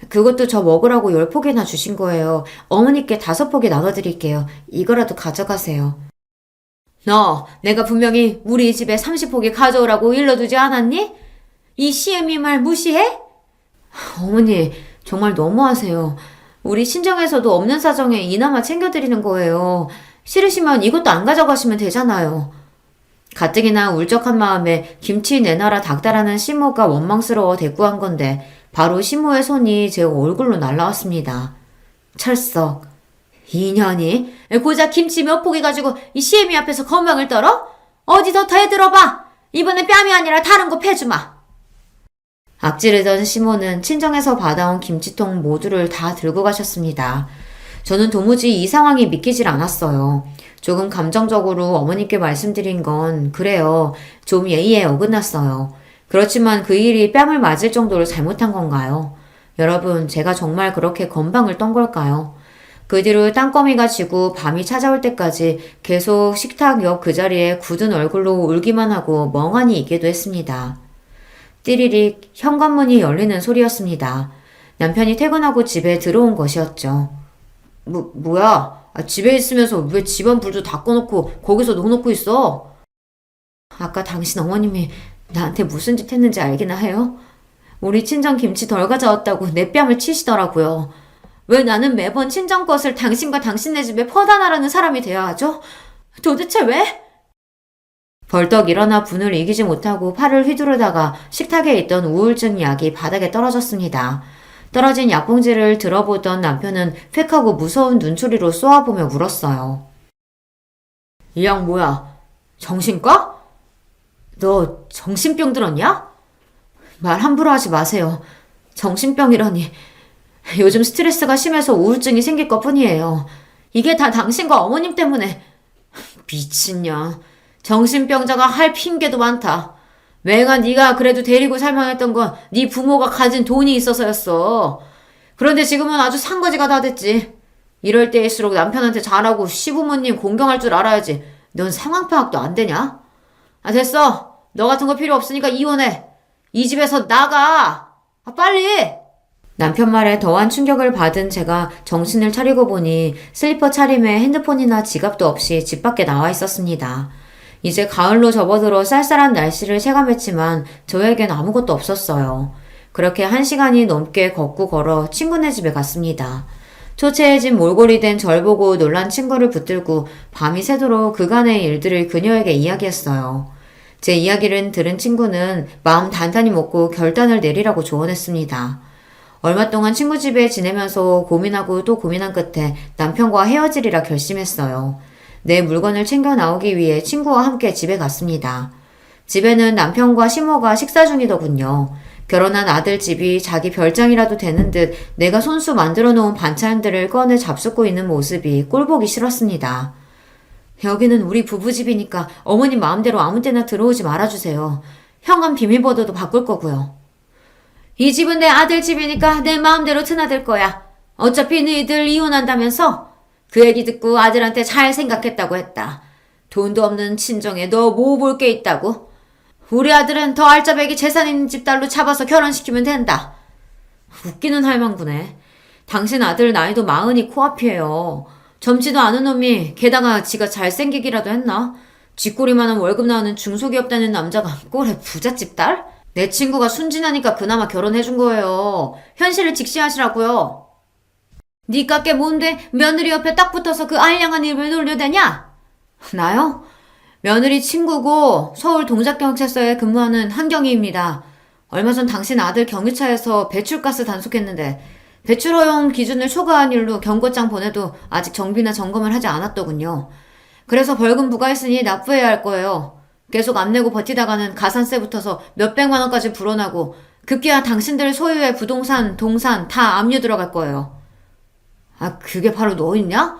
그것도 저 먹으라고 10포기나 주신 거예요. 어머니께 5포기 나눠드릴게요. 이거라도 가져가세요. 너, 내가 분명히 우리 집에 30포기 가져오라고 일러두지 않았니? 이 시애미 말 무시해? 어머니, 정말 너무하세요. 우리 친정에서도 없는 사정에 이나마 챙겨드리는 거예요. 싫으시면 이것도 안 가져가시면 되잖아요. 가뜩이나 울적한 마음에 김치 내놔라 닥달하는 시모가 원망스러워 대꾸한 건데 바로 시모의 손이 제 얼굴로 날라왔습니다. 철썩. 2년이? 고작 김치 몇 포기 가지고 이 시애미 앞에서 건방을 떨어? 어디 더 대들어봐. 이번엔 뺨이 아니라 다른 거 패주마. 앞지르던 시모는 친정에서 받아온 김치통 모두를 다 들고 가셨습니다. 저는 도무지 이 상황이 믿기질 않았어요. 조금 감정적으로 어머니께 말씀드린 건 그래요. 좀 예의에 어긋났어요. 그렇지만 그 일이 뺨을 맞을 정도로 잘못한 건가요? 여러분, 제가 정말 그렇게 건방을 떤 걸까요? 그 뒤로 땅거미가 지고 밤이 찾아올 때까지 계속 식탁 옆 그 자리에 굳은 얼굴로 울기만 하고 멍하니 있기도 했습니다. 띠리릭 현관문이 열리는 소리였습니다. 남편이 퇴근하고 집에 들어온 것이었죠. 뭐야? 집에 있으면서 왜 집안 불도 다 꺼놓고 거기서 넋놓고 있어? 아까 당신 어머님이 나한테 무슨 짓 했는지 알기나 해요? 우리 친정 김치 덜 가져왔다고 내 뺨을 치시더라고요. 왜 나는 매번 친정 것을 당신과 당신네 집에 퍼다 나라는 사람이 되어야 하죠? 도대체 왜? 벌떡 일어나 분을 이기지 못하고 팔을 휘두르다가 식탁에 있던 우울증 약이 바닥에 떨어졌습니다. 떨어진 약봉지를 들어보던 남편은 획하고 무서운 눈초리로 쏘아보며 물었어요. 이 양 뭐야? 정신과? 너 정신병 들었냐? 말 함부로 하지 마세요. 정신병이라니. 요즘 스트레스가 심해서 우울증이 생길 것뿐이에요. 이게 다 당신과 어머님 때문에. 미친년. 정신병자가 할 핑계도 많다. 맹아 네가 그래도 데리고 살만했던 건 네 부모가 가진 돈이 있어서였어. 그런데 지금은 아주 산거지가 다 됐지. 이럴 때일수록 남편한테 잘하고 시부모님 공경할 줄 알아야지. 넌 상황 파악도 안 되냐? 아 됐어. 너 같은 거 필요 없으니까 이혼해. 이 집에서 나가. 아 빨리. 남편 말에 더한 충격을 받은 제가 정신을 차리고 보니 슬리퍼 차림에 핸드폰이나 지갑도 없이 집 밖에 나와 있었습니다. 이제 가을로 접어들어 쌀쌀한 날씨를 체감했지만 저에겐 아무것도 없었어요. 그렇게 1시간이 넘게 걷고 걸어 친구네 집에 갔습니다. 초췌해진 몰골이 된 절 보고 놀란 친구를 붙들고 밤이 새도록 그간의 일들을 그녀에게 이야기했어요. 제 이야기를 들은 친구는 마음 단단히 먹고 결단을 내리라고 조언했습니다. 얼마 동안 친구 집에 지내면서 고민하고 또 고민한 끝에 남편과 헤어지리라 결심했어요. 내 물건을 챙겨 나오기 위해 친구와 함께 집에 갔습니다. 집에는 남편과 시모가 식사 중이더군요. 결혼한 아들 집이 자기 별장이라도 되는 듯 내가 손수 만들어 놓은 반찬들을 꺼내 잡숫고 있는 모습이 꼴보기 싫었습니다. 여기는 우리 부부집이니까 어머님 마음대로 아무 때나 들어오지 말아주세요. 현관 비밀번호도 바꿀 거고요. 이 집은 내 아들 집이니까 내 마음대로 드나들 거야. 어차피 너희들 이혼한다면서? 그 얘기 듣고 아들한테 잘 생각했다고 했다. 돈도 없는 친정에 너 뭐 볼 게 있다고? 우리 아들은 더 알짜배기 재산 있는 집 딸로 잡아서 결혼시키면 된다. 웃기는 할망구네. 당신 아들 나이도 40이 코앞이에요. 젊지도 않은 놈이 게다가 지가 잘생기기라도 했나? 쥐꼬리만한 월급 나오는 중소기업 다니는 남자가 꼴에 부잣집 딸? 내 친구가 순진하니까 그나마 결혼해준 거예요. 현실을 직시하시라고요. 니 깎게 뭔데 며느리 옆에 딱 붙어서 그 알량한 입을 놀려대냐? 나요? 며느리 친구고 서울 동작경찰서에 근무하는 한경희입니다. 얼마 전 당신 아들 경유차에서 배출가스 단속했는데 배출 허용 기준을 초과한 일로 경고장 보내도 아직 정비나 점검을 하지 않았더군요. 그래서 벌금 부과했으니 납부해야 할 거예요. 계속 안 내고 버티다가는 가산세 붙어서 몇백만 원까지 불어나고 급기야 당신들 소유의 부동산, 동산 다 압류 들어갈 거예요. 아 그게 바로 너있냐?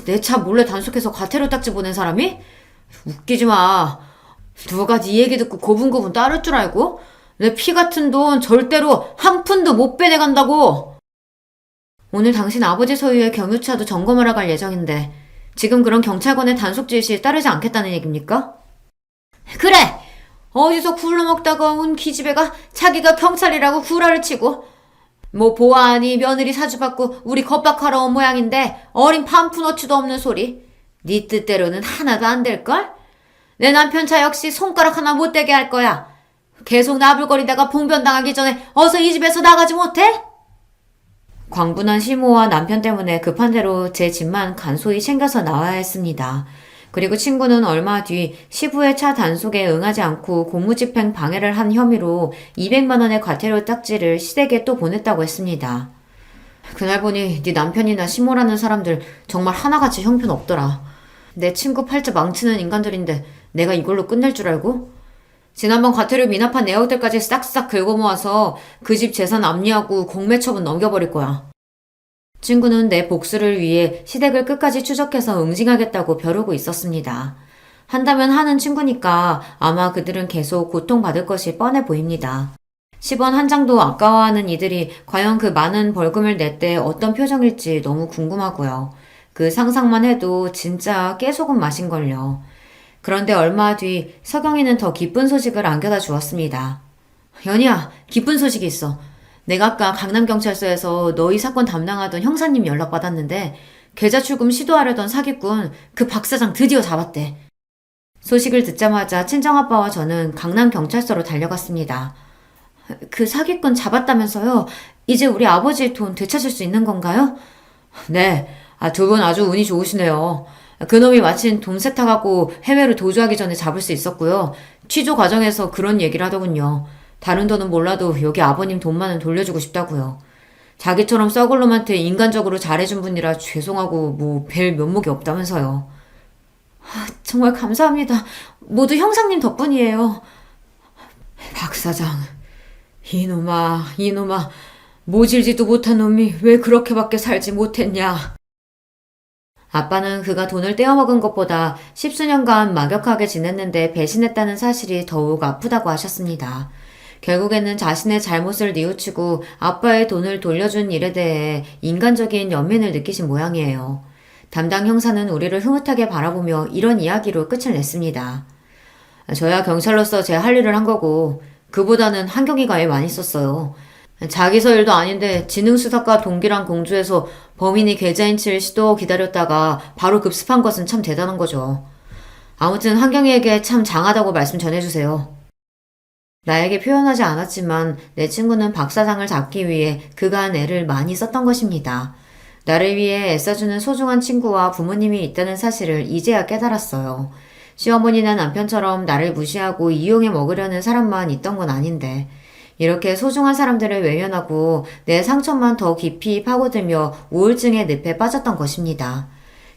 내 차 몰래 단속해서 과태료 딱지 보낸 사람이? 웃기지 마. 누가 네 얘기 듣고 고분고분 따를 줄 알고? 내 피 같은 돈 절대로 한 푼도 못 빼내간다고. 오늘 당신 아버지 소유의 경유차도 점검하러 갈 예정인데 지금 그런 경찰관의 단속 지시에 따르지 않겠다는 얘기입니까? 그래! 어디서 굴러먹다가 온 기집애가 자기가 경찰이라고 구라를 치고 뭐 보아하니 며느리 사주받고 우리 겁박하러 온 모양인데 어린 판푼어치도 없는 소리. 네 뜻대로는 하나도 안 될걸? 내 남편 차 역시 손가락 하나 못 대게 할 거야. 계속 나불거리다가 봉변당하기 전에 어서 이 집에서 나가지 못해? 광분한 시모와 남편 때문에 급한 대로 제 집만 간소히 챙겨서 나와야 했습니다. 그리고 친구는 얼마 뒤 시부의 차 단속에 응하지 않고 공무집행 방해를 한 혐의로 200만 원의 과태료 딱지를 시댁에 또 보냈다고 했습니다. 그날 보니 네 남편이나 시모라는 사람들 정말 하나같이 형편없더라. 내 친구 팔자 망치는 인간들인데 내가 이걸로 끝낼 줄 알고? 지난번 과태료 미납한 내역들까지 싹싹 긁어 모아서 그 집 재산 압류하고 공매 처분 넘겨버릴 거야. 친구는 내 복수를 위해 시댁을 끝까지 추적해서 응징하겠다고 벼르고 있었습니다. 한다면 하는 친구니까 아마 그들은 계속 고통받을 것이 뻔해 보입니다. 10원 한 장도 아까워하는 이들이 과연 그 많은 벌금을 낼 때 어떤 표정일지 너무 궁금하고요. 그 상상만 해도 진짜 깨소금 맛인걸요. 그런데 얼마 뒤 서경이는 더 기쁜 소식을 안겨다 주었습니다. 연희야, 기쁜 소식이 있어. 내가 아까 강남경찰서에서 너희 사건 담당하던 형사님 연락받았는데 계좌 출금 시도하려던 사기꾼 그 박 사장 드디어 잡았대. 소식을 듣자마자 친정아빠와 저는 강남경찰서로 달려갔습니다. 그 사기꾼 잡았다면서요? 이제 우리 아버지의 돈 되찾을 수 있는 건가요? 네, 두 분 아주 운이 좋으시네요. 그놈이 마침 돈 세탁하고 해외로 도주하기 전에 잡을 수 있었고요. 취조 과정에서 그런 얘기를 하더군요. 다른 돈은 몰라도 여기 아버님 돈만은 돌려주고 싶다고요. 자기처럼 썩을 놈한테 인간적으로 잘해준 분이라 죄송하고 뭐 뵐 면목이 없다면서요. 정말 감사합니다. 모두 형사님 덕분이에요. 박 사장, 이놈아, 모질지도 못한 놈이 왜 그렇게밖에 살지 못했냐. 아빠는 그가 돈을 떼어먹은 것보다 십수년간 막역하게 지냈는데 배신했다는 사실이 더욱 아프다고 하셨습니다. 결국에는 자신의 잘못을 뉘우치고 아빠의 돈을 돌려준 일에 대해 인간적인 연민을 느끼신 모양이에요. 담당 형사는 우리를 흐뭇하게 바라보며 이런 이야기로 끝을 냈습니다. 저야 경찰로서 제 할 일을 한 거고 그보다는 한경이가 애 많이 썼어요. 자기서 일도 아닌데 지능수사과 동기랑 공주에서 범인이 계좌인 칠 시도 기다렸다가 바로 급습한 것은 참 대단한 거죠. 아무튼 한경이에게 참 장하다고 말씀 전해주세요. 나에게 표현하지 않았지만 내 친구는 박 사장을 잡기 위해 그간 애를 많이 썼던 것입니다. 나를 위해 애써주는 소중한 친구와 부모님이 있다는 사실을 이제야 깨달았어요. 시어머니나 남편처럼 나를 무시하고 이용해 먹으려는 사람만 있던 건 아닌데 이렇게 소중한 사람들을 외면하고 내 상처만 더 깊이 파고들며 우울증의 늪에 빠졌던 것입니다.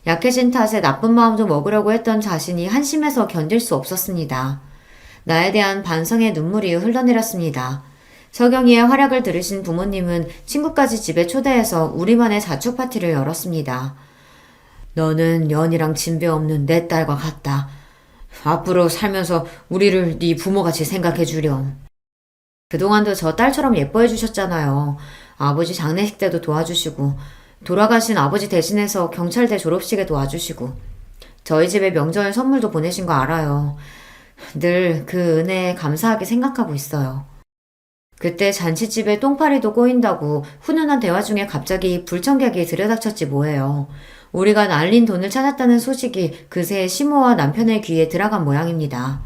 약해진 탓에 나쁜 마음도 먹으려고 했던 자신이 한심해서 견딜 수 없었습니다. 나에 대한 반성의 눈물이 흘러내렸습니다. 서경이의 활약을 들으신 부모님은 친구까지 집에 초대해서 우리만의 자축 파티를 열었습니다. 너는 연이랑 진배 없는 내 딸과 같다. 앞으로 살면서 우리를 네 부모같이 생각해 주렴. 그동안도 저 딸처럼 예뻐해 주셨잖아요. 아버지 장례식 때도 도와주시고 돌아가신 아버지 대신해서 경찰대 졸업식에 도와주시고 저희 집에 명절 선물도 보내신 거 알아요. 늘 그 은혜에 감사하게 생각하고 있어요. 그때 잔치집에 똥파리도 꼬인다고 훈훈한 대화 중에 갑자기 불청객이 들여닥쳤지 뭐예요. 우리가 날린 돈을 찾았다는 소식이 그새 시모와 남편의 귀에 들어간 모양입니다.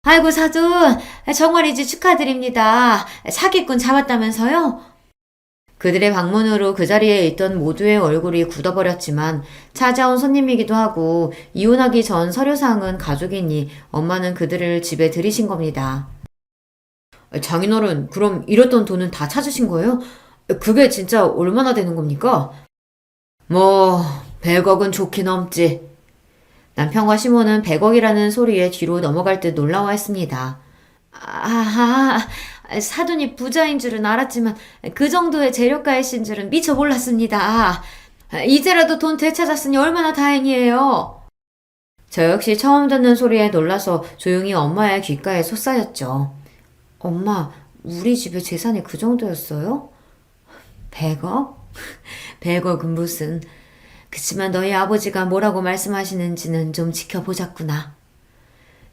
아이고 사돈, 정말이지 축하드립니다. 사기꾼 잡았다면서요? 그들의 방문으로 그 자리에 있던 모두의 얼굴이 굳어버렸지만 찾아온 손님이기도 하고 이혼하기 전 서류상은 가족이니 엄마는 그들을 집에 들이신 겁니다. 장인어른, 그럼 잃었던 돈은 다 찾으신 거예요? 그게 진짜 얼마나 되는 겁니까? 100억은 좋긴 넘지. 남편과 시모는 100억이라는 소리에 뒤로 넘어갈 듯 놀라워했습니다. 사돈이 부자인 줄은 알았지만 그 정도의 재력가이신 줄은 미처 몰랐습니다. 이제라도 돈 되찾았으니 얼마나 다행이에요. 저 역시 처음 듣는 소리에 놀라서 조용히 엄마의 귓가에 솟아였죠. 엄마, 우리 집에 재산이 그 정도였어요? 100억? 100억은 무슨... 그치만 너희 아버지가 뭐라고 말씀하시는지는 좀 지켜보자꾸나.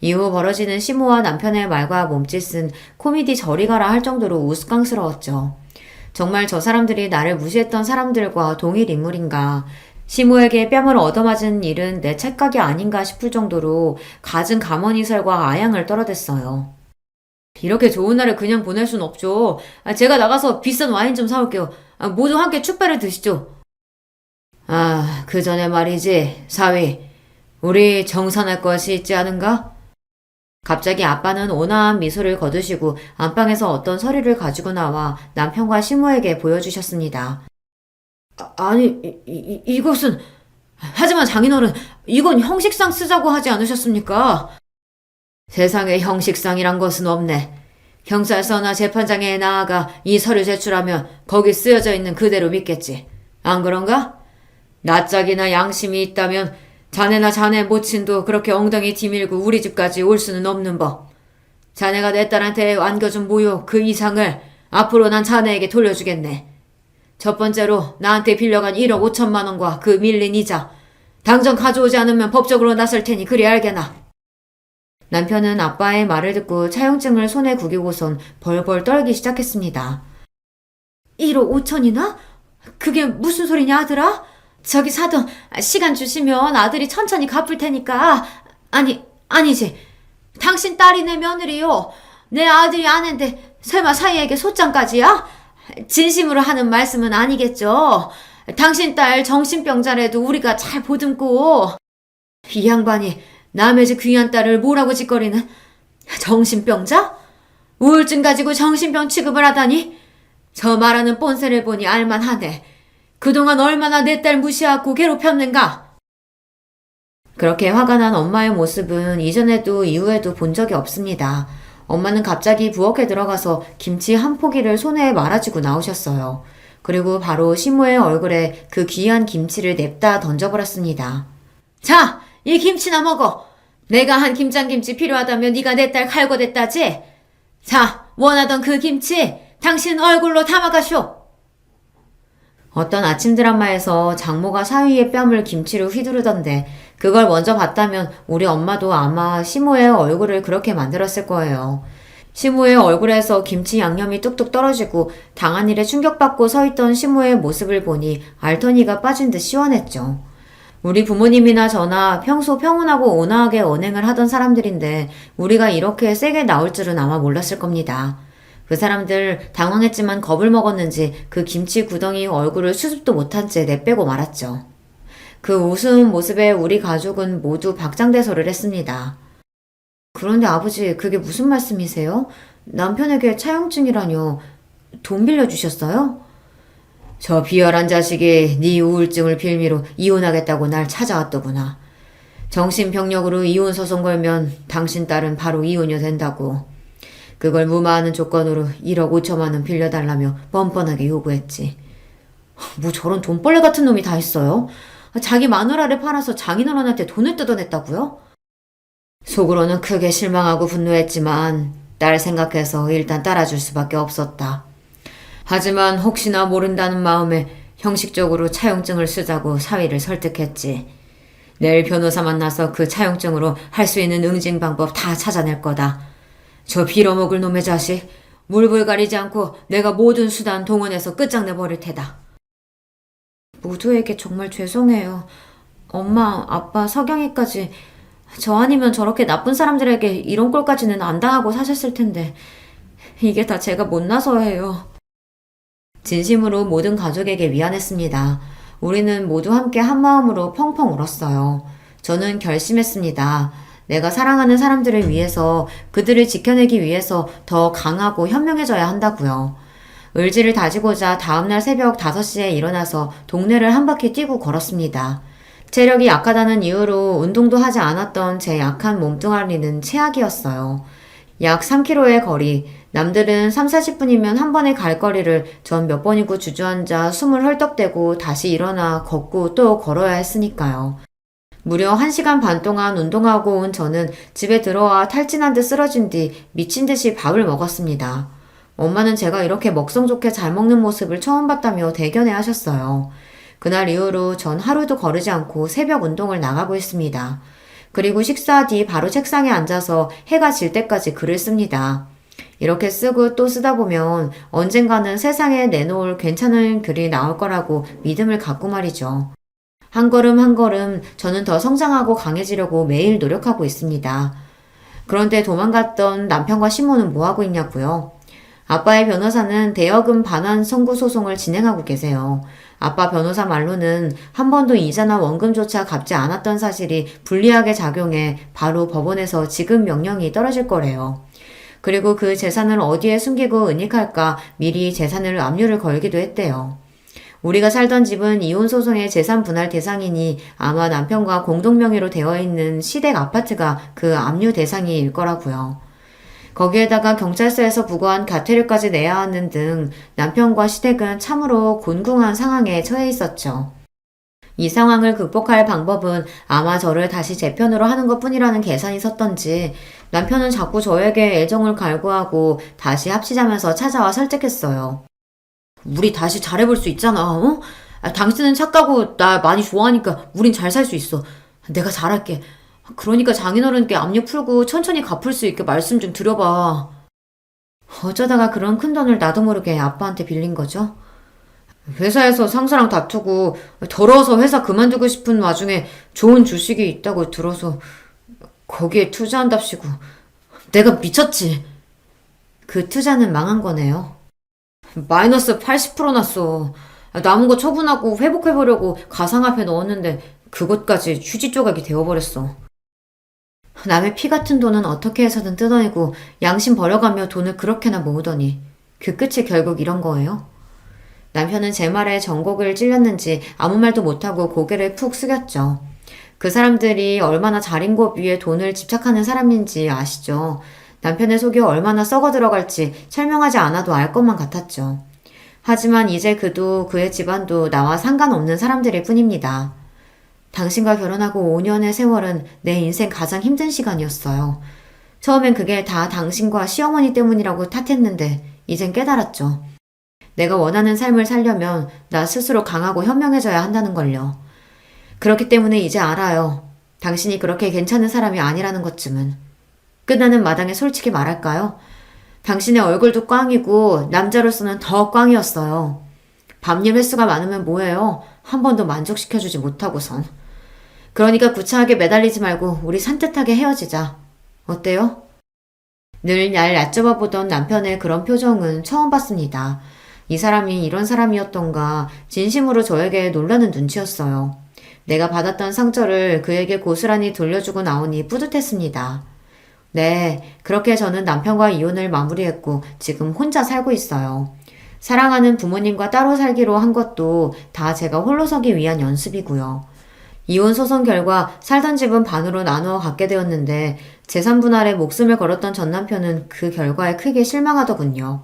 이후 벌어지는 시모와 남편의 말과 몸짓은 코미디 저리 가라 할 정도로 우스꽝스러웠죠. 정말 저 사람들이 나를 무시했던 사람들과 동일 인물인가. 시모에게 뺨을 얻어맞은 일은 내 착각이 아닌가 싶을 정도로 갖은 가머니설과 아양을 떨어댔어요. 이렇게 좋은 날을 그냥 보낼 순 없죠. 제가 나가서 비싼 와인 좀 사올게요. 모두 함께 축배를 드시죠. 그 전에 말이지, 사위. 우리 정산할 것이 있지 않은가? 갑자기 아빠는 온화한 미소를 거두시고 안방에서 어떤 서류를 가지고 나와 남편과 시모에게 보여주셨습니다. 이것은... 하지만 장인어른, 이건 형식상 쓰자고 하지 않으셨습니까? 세상에 형식상이란 것은 없네. 경찰서나 재판장에 나아가 이 서류 제출하면 거기 쓰여져 있는 그대로 믿겠지. 안 그런가? 낯짝이나 양심이 있다면 자네나 자네 모친도 그렇게 엉덩이 뒤밀고 우리 집까지 올 수는 없는 법. 자네가 내 딸한테 안겨준 모욕 그 이상을 앞으로 난 자네에게 돌려주겠네. 첫 번째로 나한테 빌려간 1억 5천만 원과 그 밀린 이자. 당장 가져오지 않으면 법적으로 나설 테니 그리 알게나. 남편은 아빠의 말을 듣고 차용증을 손에 구기고선 벌벌 떨기 시작했습니다. 1억 5천이나? 그게 무슨 소리냐 아들아? 저기 사돈, 시간 주시면 아들이 천천히 갚을 테니까. 아니지. 당신 딸이 내 며느리요. 내 아들이 아는데 설마 사이에게 소장까지야? 진심으로 하는 말씀은 아니겠죠. 당신 딸 정신병자라도 우리가 잘 보듬고. 이 양반이 남의 집 귀한 딸을 뭐라고 짓거리는 정신병자? 우울증 가지고 정신병 취급을 하다니? 저 말하는 뻔세를 보니 알만하네. 그동안 얼마나 내 딸 무시하고 괴롭혔는가? 그렇게 화가 난 엄마의 모습은 이전에도 이후에도 본 적이 없습니다. 엄마는 갑자기 부엌에 들어가서 김치 한 포기를 손에 말아주고 나오셨어요. 그리고 바로 시모의 얼굴에 그 귀한 김치를 냅다 던져버렸습니다. 자, 이 김치나 먹어. 내가 한 김장김치 필요하다면 네가 내 딸 칼거댔다지? 자, 원하던 그 김치 당신 얼굴로 담아가쇼. 어떤 아침 드라마에서 장모가 사위의 뺨을 김치로 휘두르던데 그걸 먼저 봤다면 우리 엄마도 아마 시모의 얼굴을 그렇게 만들었을 거예요. 시모의 얼굴에서 김치 양념이 뚝뚝 떨어지고 당한 일에 충격받고 서 있던 시모의 모습을 보니 알터니가 빠진 듯 시원했죠. 우리 부모님이나 저나 평소 평온하고 온화하게 언행을 하던 사람들인데 우리가 이렇게 세게 나올 줄은 아마 몰랐을 겁니다. 그 사람들 당황했지만 겁을 먹었는지 그 김치 구덩이 얼굴을 수습도 못한 채 내빼고 말았죠. 그 우스운 모습에 우리 가족은 모두 박장대소를 했습니다. 그런데 아버지, 그게 무슨 말씀이세요? 남편에게 차용증이라뇨. 돈 빌려주셨어요? 저 비열한 자식이 네 우울증을 빌미로 이혼하겠다고 날 찾아왔더구나. 정신병력으로 이혼 소송 걸면 당신 딸은 바로 이혼이 된다고. 그걸 무마하는 조건으로 1억 5천만 원 빌려달라며 뻔뻔하게 요구했지. 뭐 저런 돈벌레 같은 놈이 다 있어요? 자기 마누라를 팔아서 장인어른한테 돈을 뜯어냈다고요? 속으로는 크게 실망하고 분노했지만 딸 생각해서 일단 따라줄 수밖에 없었다. 하지만 혹시나 모른다는 마음에 형식적으로 차용증을 쓰자고 사위를 설득했지. 내일 변호사 만나서 그 차용증으로 할 수 있는 응징 방법 다 찾아낼 거다. 저 빌어먹을 놈의 자식, 물불 가리지 않고 내가 모든 수단 동원해서 끝장내버릴 테다. 모두에게 정말 죄송해요. 엄마, 아빠, 석영이까지 저 아니면 저렇게 나쁜 사람들에게 이런 꼴까지는 안 당하고 사셨을 텐데 이게 다 제가 못나서예요. 진심으로 모든 가족에게 미안했습니다. 우리는 모두 함께 한마음으로 펑펑 울었어요. 저는 결심했습니다. 내가 사랑하는 사람들을 위해서 그들을 지켜내기 위해서 더 강하고 현명해져야 한다고요. 의지를 다지고자 다음날 새벽 5시에 일어나서 동네를 한 바퀴 뛰고 걸었습니다. 체력이 약하다는 이유로 운동도 하지 않았던 제 약한 몸뚱아리는 최악이었어요. 약 3km의 거리, 남들은 3, 40분이면 한 번에 갈 거리를 전 몇 번이고 주저앉아 숨을 헐떡대고 다시 일어나 걷고 또 걸어야 했으니까요. 무려 1시간 반 동안 운동하고 온 저는 집에 들어와 탈진한 듯 쓰러진 뒤 미친 듯이 밥을 먹었습니다. 엄마는 제가 이렇게 먹성 좋게 잘 먹는 모습을 처음 봤다며 대견해 하셨어요. 그날 이후로 전 하루도 거르지 않고 새벽 운동을 나가고 있습니다. 그리고 식사 뒤 바로 책상에 앉아서 해가 질 때까지 글을 씁니다. 이렇게 쓰고 또 쓰다 보면 언젠가는 세상에 내놓을 괜찮은 글이 나올 거라고 믿음을 갖고 말이죠. 한 걸음 한 걸음 저는 더 성장하고 강해지려고 매일 노력하고 있습니다. 그런데 도망갔던 남편과 시모는 뭐하고 있냐고요? 아빠의 변호사는 대여금 반환 선고 소송을 진행하고 계세요. 아빠 변호사 말로는 한 번도 이자나 원금조차 갚지 않았던 사실이 불리하게 작용해 바로 법원에서 지급 명령이 떨어질 거래요. 그리고 그 재산을 어디에 숨기고 은닉할까 미리 재산을 압류를 걸기도 했대요. 우리가 살던 집은 이혼소송의 재산 분할 대상이니 아마 남편과 공동명의로 되어 있는 시댁 아파트가 그 압류 대상일 거라고요. 거기에다가 경찰서에서 부과한 가태료까지 내야 하는 등 남편과 시댁은 참으로 곤궁한 상황에 처해 있었죠. 이 상황을 극복할 방법은 아마 저를 다시 제 편으로 하는 것뿐이라는 계산이 섰던지 남편은 자꾸 저에게 애정을 갈구하고 다시 합치자면서 찾아와 설득했어요. 우리 다시 잘해볼 수 있잖아, 어? 당신은 착하고 나 많이 좋아하니까 우린 잘 살 수 있어. 내가 잘할게. 그러니까 장인어른께 압력 풀고 천천히 갚을 수 있게 말씀 좀 드려봐. 어쩌다가 그런 큰돈을 나도 모르게 아빠한테 빌린 거죠? 회사에서 상사랑 다투고 더러워서 회사 그만두고 싶은 와중에 좋은 주식이 있다고 들어서 거기에 투자한답시고 내가 미쳤지. 그 투자는 망한 거네요. 마이너스 80% 났어. 남은 거 처분하고 회복해보려고 가상화폐 넣었는데 그것까지 휴지 조각이 되어버렸어. 남의 피 같은 돈은 어떻게 해서든 뜯어내고 양심 버려가며 돈을 그렇게나 모으더니 그 끝이 결국 이런 거예요? 남편은 제 말에 전곡을 찔렸는지 아무 말도 못하고 고개를 푹 숙였죠. 그 사람들이 얼마나 자린고비 위에 돈을 집착하는 사람인지 아시죠? 남편의 속이 얼마나 썩어 들어갈지 설명하지 않아도 알 것만 같았죠. 하지만 이제 그도 그의 집안도 나와 상관없는 사람들일 뿐입니다. 당신과 결혼하고 5년의 세월은 내 인생 가장 힘든 시간이었어요. 처음엔 그게 다 당신과 시어머니 때문이라고 탓했는데 이젠 깨달았죠. 내가 원하는 삶을 살려면 나 스스로 강하고 현명해져야 한다는 걸요. 그렇기 때문에 이제 알아요. 당신이 그렇게 괜찮은 사람이 아니라는 것쯤은. 끝나는 마당에 솔직히 말할까요? 당신의 얼굴도 꽝이고 남자로서는 더 꽝이었어요. 밤일 횟수가 많으면 뭐해요? 한 번도 만족시켜주지 못하고선. 그러니까 구차하게 매달리지 말고 우리 산뜻하게 헤어지자. 어때요? 늘 날 얕잡아 보던 남편의 그런 표정은 처음 봤습니다. 이 사람이 이런 사람이었던가 진심으로 저에게 놀라는 눈치였어요. 내가 받았던 상처를 그에게 고스란히 돌려주고 나오니 뿌듯했습니다. 네, 그렇게 저는 남편과 이혼을 마무리했고 지금 혼자 살고 있어요. 사랑하는 부모님과 따로 살기로 한 것도 다 제가 홀로 서기 위한 연습이고요. 이혼 소송 결과 살던 집은 반으로 나누어 갖게 되었는데 재산 분할에 목숨을 걸었던 전 남편은 그 결과에 크게 실망하더군요.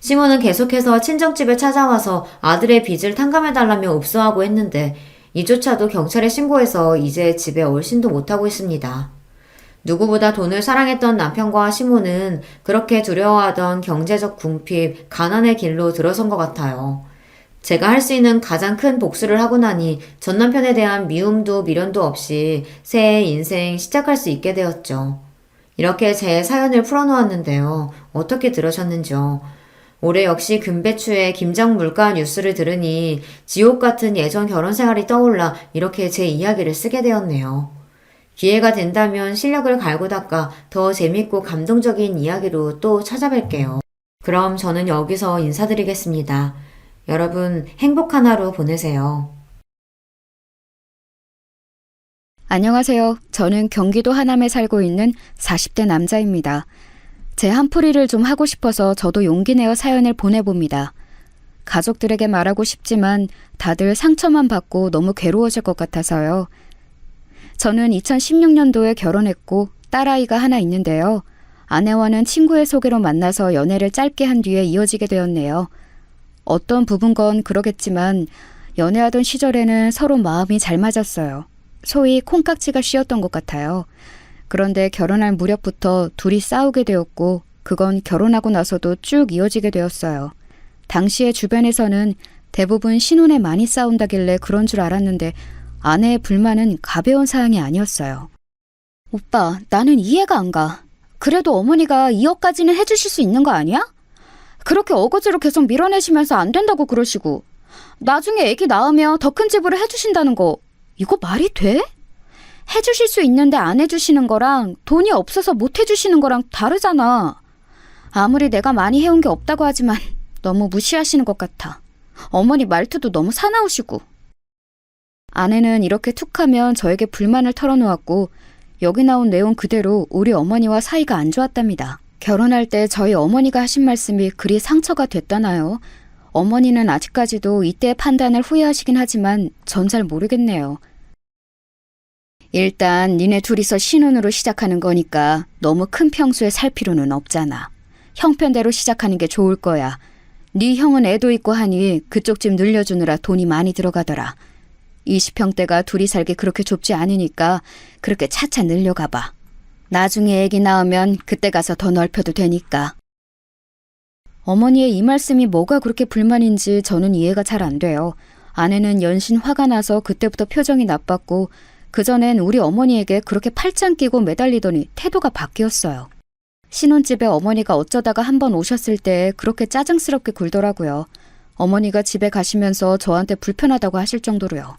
시모는 계속해서 친정집에 찾아와서 아들의 빚을 탕감해달라며 읍소하고 했는데 이조차도 경찰에 신고해서 이제 집에 얼씬도 못하고 있습니다. 누구보다 돈을 사랑했던 남편과 시모는 그렇게 두려워하던 경제적 궁핍, 가난의 길로 들어선 것 같아요. 제가 할 수 있는 가장 큰 복수를 하고 나니 전 남편에 대한 미움도 미련도 없이 새 인생 시작할 수 있게 되었죠. 이렇게 제 사연을 풀어놓았는데요. 어떻게 들으셨는지요? 올해 역시 금배추의 김장 물가 뉴스를 들으니 지옥 같은 예전 결혼 생활이 떠올라 이렇게 제 이야기를 쓰게 되었네요. 기회가 된다면 실력을 갈고 닦아 더 재밌고 감동적인 이야기로 또 찾아뵐게요. 그럼 저는 여기서 인사드리겠습니다. 여러분 행복한 하루 보내세요. 안녕하세요. 저는 경기도 하남에 살고 있는 40대 남자입니다. 제 한풀이를 좀 하고 싶어서 저도 용기 내어 사연을 보내봅니다. 가족들에게 말하고 싶지만 다들 상처만 받고 너무 괴로워질 것 같아서요. 저는 2016년도에 결혼했고 딸아이가 하나 있는데요. 아내와는 친구의 소개로 만나서 연애를 짧게 한 뒤에 이어지게 되었네요. 어떤 부분건 그러겠지만 연애하던 시절에는 서로 마음이 잘 맞았어요. 소위 콩깍지가 씌었던 것 같아요. 그런데 결혼할 무렵부터 둘이 싸우게 되었고 그건 결혼하고 나서도 쭉 이어지게 되었어요. 당시에 주변에서는 대부분 신혼에 많이 싸운다길래 그런 줄 알았는데 아내의 불만은 가벼운 사항이 아니었어요. 오빠, 나는 이해가 안 가. 그래도 어머니가 2억까지는 해주실 수 있는 거 아니야? 그렇게 어거지로 계속 밀어내시면서 안 된다고 그러시고 나중에 애기 낳으면 더 큰 집으로 해주신다는 거 이거 말이 돼? 해주실 수 있는데 안 해주시는 거랑 돈이 없어서 못 해주시는 거랑 다르잖아. 아무리 내가 많이 해온 게 없다고 하지만 너무 무시하시는 것 같아. 어머니 말투도 너무 사나우시고. 아내는 이렇게 툭하면 저에게 불만을 털어놓았고 여기 나온 내용 그대로 우리 어머니와 사이가 안 좋았답니다. 결혼할 때 저희 어머니가 하신 말씀이 그리 상처가 됐다나요? 어머니는 아직까지도 이때의 판단을 후회하시긴 하지만 전 잘 모르겠네요. 일단 니네 둘이서 신혼으로 시작하는 거니까 너무 큰 평수에 살 필요는 없잖아. 형편대로 시작하는 게 좋을 거야. 네 형은 애도 있고 하니 그쪽 집 늘려주느라 돈이 많이 들어가더라. 20평대가 둘이 살기 그렇게 좁지 않으니까 그렇게 차차 늘려가봐. 나중에 애기 낳으면 그때 가서 더 넓혀도 되니까. 어머니의 이 말씀이 뭐가 그렇게 불만인지 저는 이해가 잘 안 돼요. 아내는 연신 화가 나서 그때부터 표정이 나빴고 그전엔 우리 어머니에게 그렇게 팔짱 끼고 매달리더니 태도가 바뀌었어요. 신혼집에 어머니가 어쩌다가 한번 오셨을 때 그렇게 짜증스럽게 굴더라고요. 어머니가 집에 가시면서 저한테 불편하다고 하실 정도로요.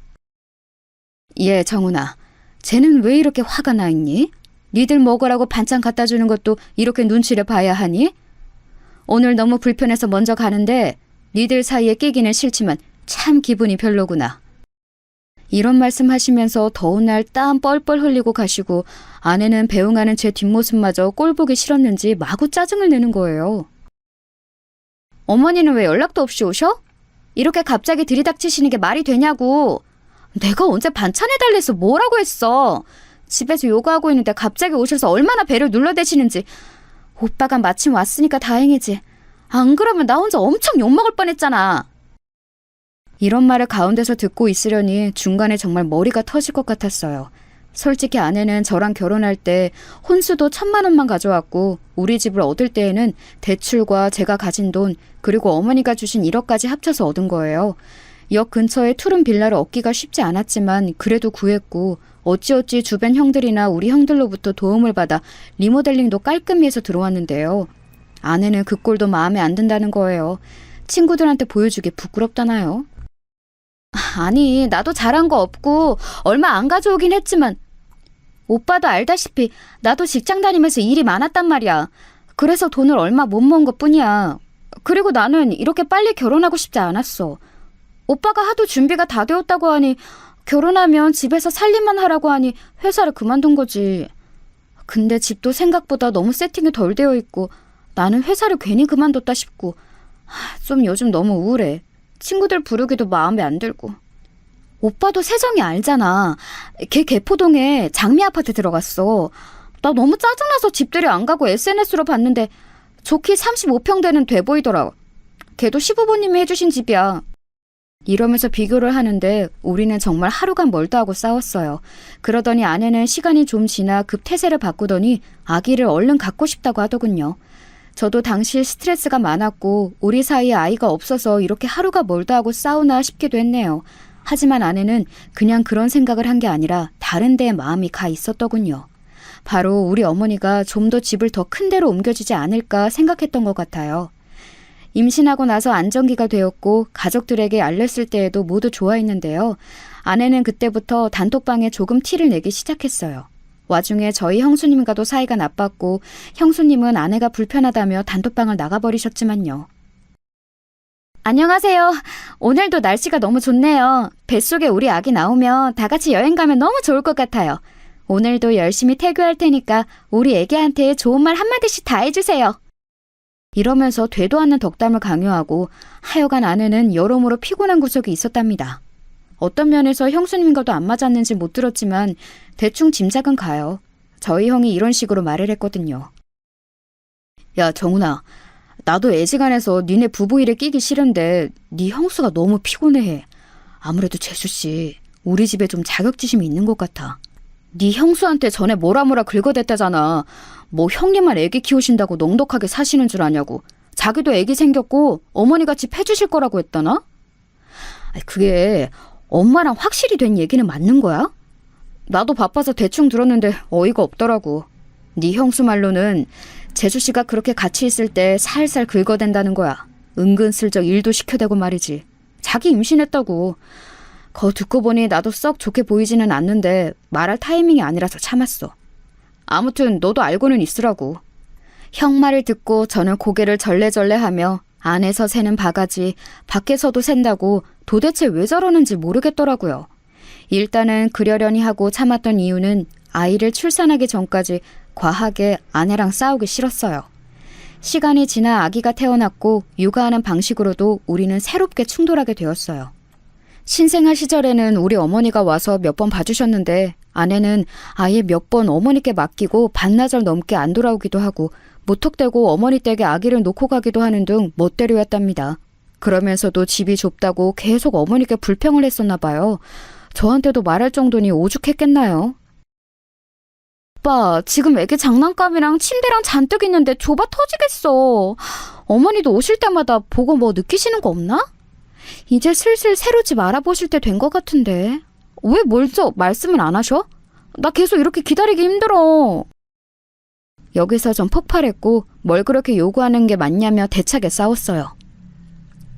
예, 정훈아. 쟤는 왜 이렇게 화가 나 있니? 니들 먹으라고 반찬 갖다 주는 것도 이렇게 눈치를 봐야 하니? 오늘 너무 불편해서 먼저 가는데 니들 사이에 끼기는 싫지만 참 기분이 별로구나. 이런 말씀하시면서 더운 날 땀 뻘뻘 흘리고 가시고 아내는 배웅하는 제 뒷모습마저 꼴보기 싫었는지 마구 짜증을 내는 거예요. 어머니는 왜 연락도 없이 오셔? 이렇게 갑자기 들이닥치시는 게 말이 되냐고. 내가 언제 반찬해달래서 뭐라고 했어. 집에서 요가하고 있는데 갑자기 오셔서 얼마나 배를 눌러대시는지. 오빠가 마침 왔으니까 다행이지. 안 그러면 나 혼자 엄청 욕먹을 뻔했잖아. 이런 말을 가운데서 듣고 있으려니 중간에 정말 머리가 터질 것 같았어요. 솔직히 아내는 저랑 결혼할 때 혼수도 1,000만 원만 가져왔고 우리 집을 얻을 때에는 대출과 제가 가진 돈 그리고 어머니가 주신 1억까지 합쳐서 얻은 거예요. 역 근처에 투룸 빌라를 얻기가 쉽지 않았지만 그래도 구했고 어찌어찌 주변 형들이나 우리 형들로부터 도움을 받아 리모델링도 깔끔히 해서 들어왔는데요. 아내는 그 꼴도 마음에 안 든다는 거예요. 친구들한테 보여주기 부끄럽다나요? 아니, 나도 잘한 거 없고 얼마 안 가져오긴 했지만 오빠도 알다시피 나도 직장 다니면서 일이 많았단 말이야. 그래서 돈을 얼마 못 모은 것뿐이야. 그리고 나는 이렇게 빨리 결혼하고 싶지 않았어. 오빠가 하도 준비가 다 되었다고 하니 결혼하면 집에서 살림만 하라고 하니 회사를 그만둔 거지. 근데 집도 생각보다 너무 세팅이 덜 되어 있고 나는 회사를 괜히 그만뒀다 싶고 좀 요즘 너무 우울해. 친구들 부르기도 마음에 안 들고. 오빠도 세정이 알잖아. 걔 개포동에 장미 아파트 들어갔어. 나 너무 짜증나서 집들이 안 가고 SNS로 봤는데 좋기 35평 되는 돼 보이더라. 걔도 시부모님이 해주신 집이야. 이러면서 비교를 하는데 우리는 정말 하루가 멀다 하고 싸웠어요. 그러더니 아내는 시간이 좀 지나 급 태세를 바꾸더니 아기를 얼른 갖고 싶다고 하더군요. 저도 당시 스트레스가 많았고 우리 사이에 아이가 없어서 이렇게 하루가 멀다 하고 싸우나 싶기도 했네요. 하지만 아내는 그냥 그런 생각을 한 게 아니라 다른 데에 마음이 가 있었더군요. 바로 우리 어머니가 좀 더 집을 더 큰 데로 옮겨주지 않을까 생각했던 것 같아요. 임신하고 나서 안정기가 되었고 가족들에게 알렸을 때에도 모두 좋아했는데요. 아내는 그때부터 단톡방에 조금 티를 내기 시작했어요. 와중에 저희 형수님과도 사이가 나빴고 형수님은 아내가 불편하다며 단톡방을 나가버리셨지만요. 안녕하세요. 오늘도 날씨가 너무 좋네요. 뱃속에 우리 아기 나오면 다 같이 여행 가면 너무 좋을 것 같아요. 오늘도 열심히 태교할 테니까 우리 애기한테 좋은 말 한마디씩 다 해주세요. 이러면서 되도 않는 덕담을 강요하고 하여간 아내는 여러모로 피곤한 구석이 있었답니다. 어떤 면에서 형수님과도 안 맞았는지 못 들었지만 대충 짐작은 가요. 저희 형이 이런 식으로 말을 했거든요. 야, 정훈아. 나도 애지간해서 니네 부부 일에 끼기 싫은데 네 형수가 너무 피곤해. 아무래도 재수씨 우리 집에 좀 자격지심이 있는 것 같아. 네 형수한테 전에 뭐라 긁어댔다잖아. 뭐 형님만 애기 키우신다고 넉넉하게 사시는 줄 아냐고. 자기도 애기 생겼고 어머니가 집 해주실 거라고 했다나? 그게 엄마랑 확실히 된 얘기는 맞는 거야? 나도 바빠서 대충 들었는데 어이가 없더라고. 네 형수 말로는 재수씨가 그렇게 같이 있을 때 살살 긁어댄다는 거야. 은근슬쩍 일도 시켜대고 말이지. 자기 임신했다고. 거 듣고 보니 나도 썩 좋게 보이지는 않는데 말할 타이밍이 아니라서 참았어. 아무튼 너도 알고는 있으라고. 형 말을 듣고 저는 고개를 절레절레하며 안에서 새는 바가지, 밖에서도 샌다고 도대체 왜 저러는지 모르겠더라고요. 일단은 그러려니 하고 참았던 이유는 아이를 출산하기 전까지 과하게 아내랑 싸우기 싫었어요. 시간이 지나 아기가 태어났고 육아하는 방식으로도 우리는 새롭게 충돌하게 되었어요. 신생아 시절에는 우리 어머니가 와서 몇 번 봐주셨는데 아내는 아예 몇 번 어머니께 맡기고 반나절 넘게 안 돌아오기도 하고 무턱대고 어머니 댁에 아기를 놓고 가기도 하는 등 멋대로였답니다. 그러면서도 집이 좁다고 계속 어머니께 불평을 했었나 봐요. 저한테도 말할 정도니 오죽했겠나요? 오빠, 지금 애기 장난감이랑 침대랑 잔뜩 있는데 좁아 터지겠어. 어머니도 오실 때마다 보고 뭐 느끼시는 거 없나? 이제 슬슬 새로 집 알아보실 때 된 것 같은데. 왜 먼저 말씀을 안 하셔? 나 계속 이렇게 기다리기 힘들어. 여기서 전 폭발했고 뭘 그렇게 요구하는 게 맞냐며 대차게 싸웠어요.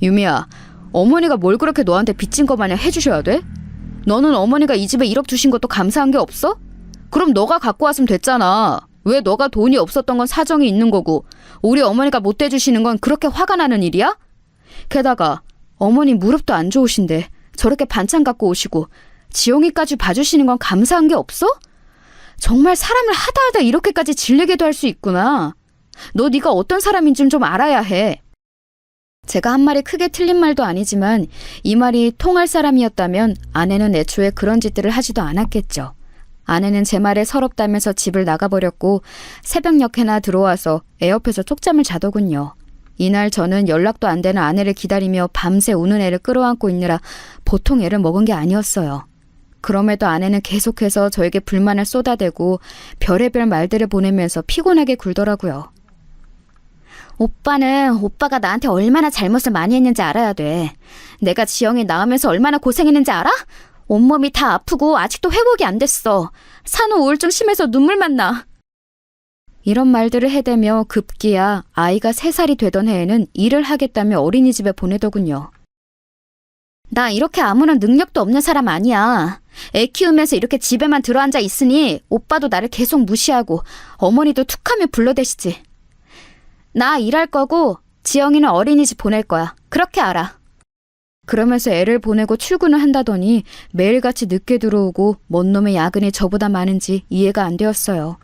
유미야, 어머니가 뭘 그렇게 너한테 빚진 거 마냥 해주셔야 돼? 너는 어머니가 이 집에 1억 주신 것도 감사한 게 없어? 그럼 너가 갖고 왔으면 됐잖아. 왜 너가 돈이 없었던 건 사정이 있는 거고 우리 어머니가 못 대주시는 건 그렇게 화가 나는 일이야? 게다가 어머니 무릎도 안 좋으신데 저렇게 반찬 갖고 오시고 지영이까지 봐주시는 건 감사한 게 없어? 정말 사람을 하다 이렇게까지 질리게도 할 수 있구나. 너 네가 어떤 사람인지 좀 알아야 해. 제가 한 말이 크게 틀린 말도 아니지만 이 말이 통할 사람이었다면 아내는 애초에 그런 짓들을 하지도 않았겠죠. 아내는 제 말에 서럽다면서 집을 나가버렸고 새벽녘에나 들어와서 애 옆에서 쪽잠을 자더군요. 이날 저는 연락도 안 되는 아내를 기다리며 밤새 우는 애를 끌어안고 있느라 보통 애를 먹은 게 아니었어요. 그럼에도 아내는 계속해서 저에게 불만을 쏟아대고 별의별 말들을 보내면서 피곤하게 굴더라고요. 오빠는 오빠가 나한테 얼마나 잘못을 많이 했는지 알아야 돼. 내가 지영이 낳으면서 얼마나 고생했는지 알아? 온몸이 다 아프고 아직도 회복이 안 됐어. 산후 우울증 심해서 눈물만 나. 이런 말들을 해대며 급기야 아이가 3살이 되던 해에는 일을 하겠다며 어린이집에 보내더군요. 나 이렇게 아무런 능력도 없는 사람 아니야. 애 키우면서 이렇게 집에만 들어앉아 있으니 오빠도 나를 계속 무시하고 어머니도 툭하면 불러대시지. 나 일할 거고 지영이는 어린이집 보낼 거야. 그렇게 알아. 그러면서 애를 보내고 출근을 한다더니 매일같이 늦게 들어오고 뭔 놈의 야근이 저보다 많은지 이해가 안 되었어요.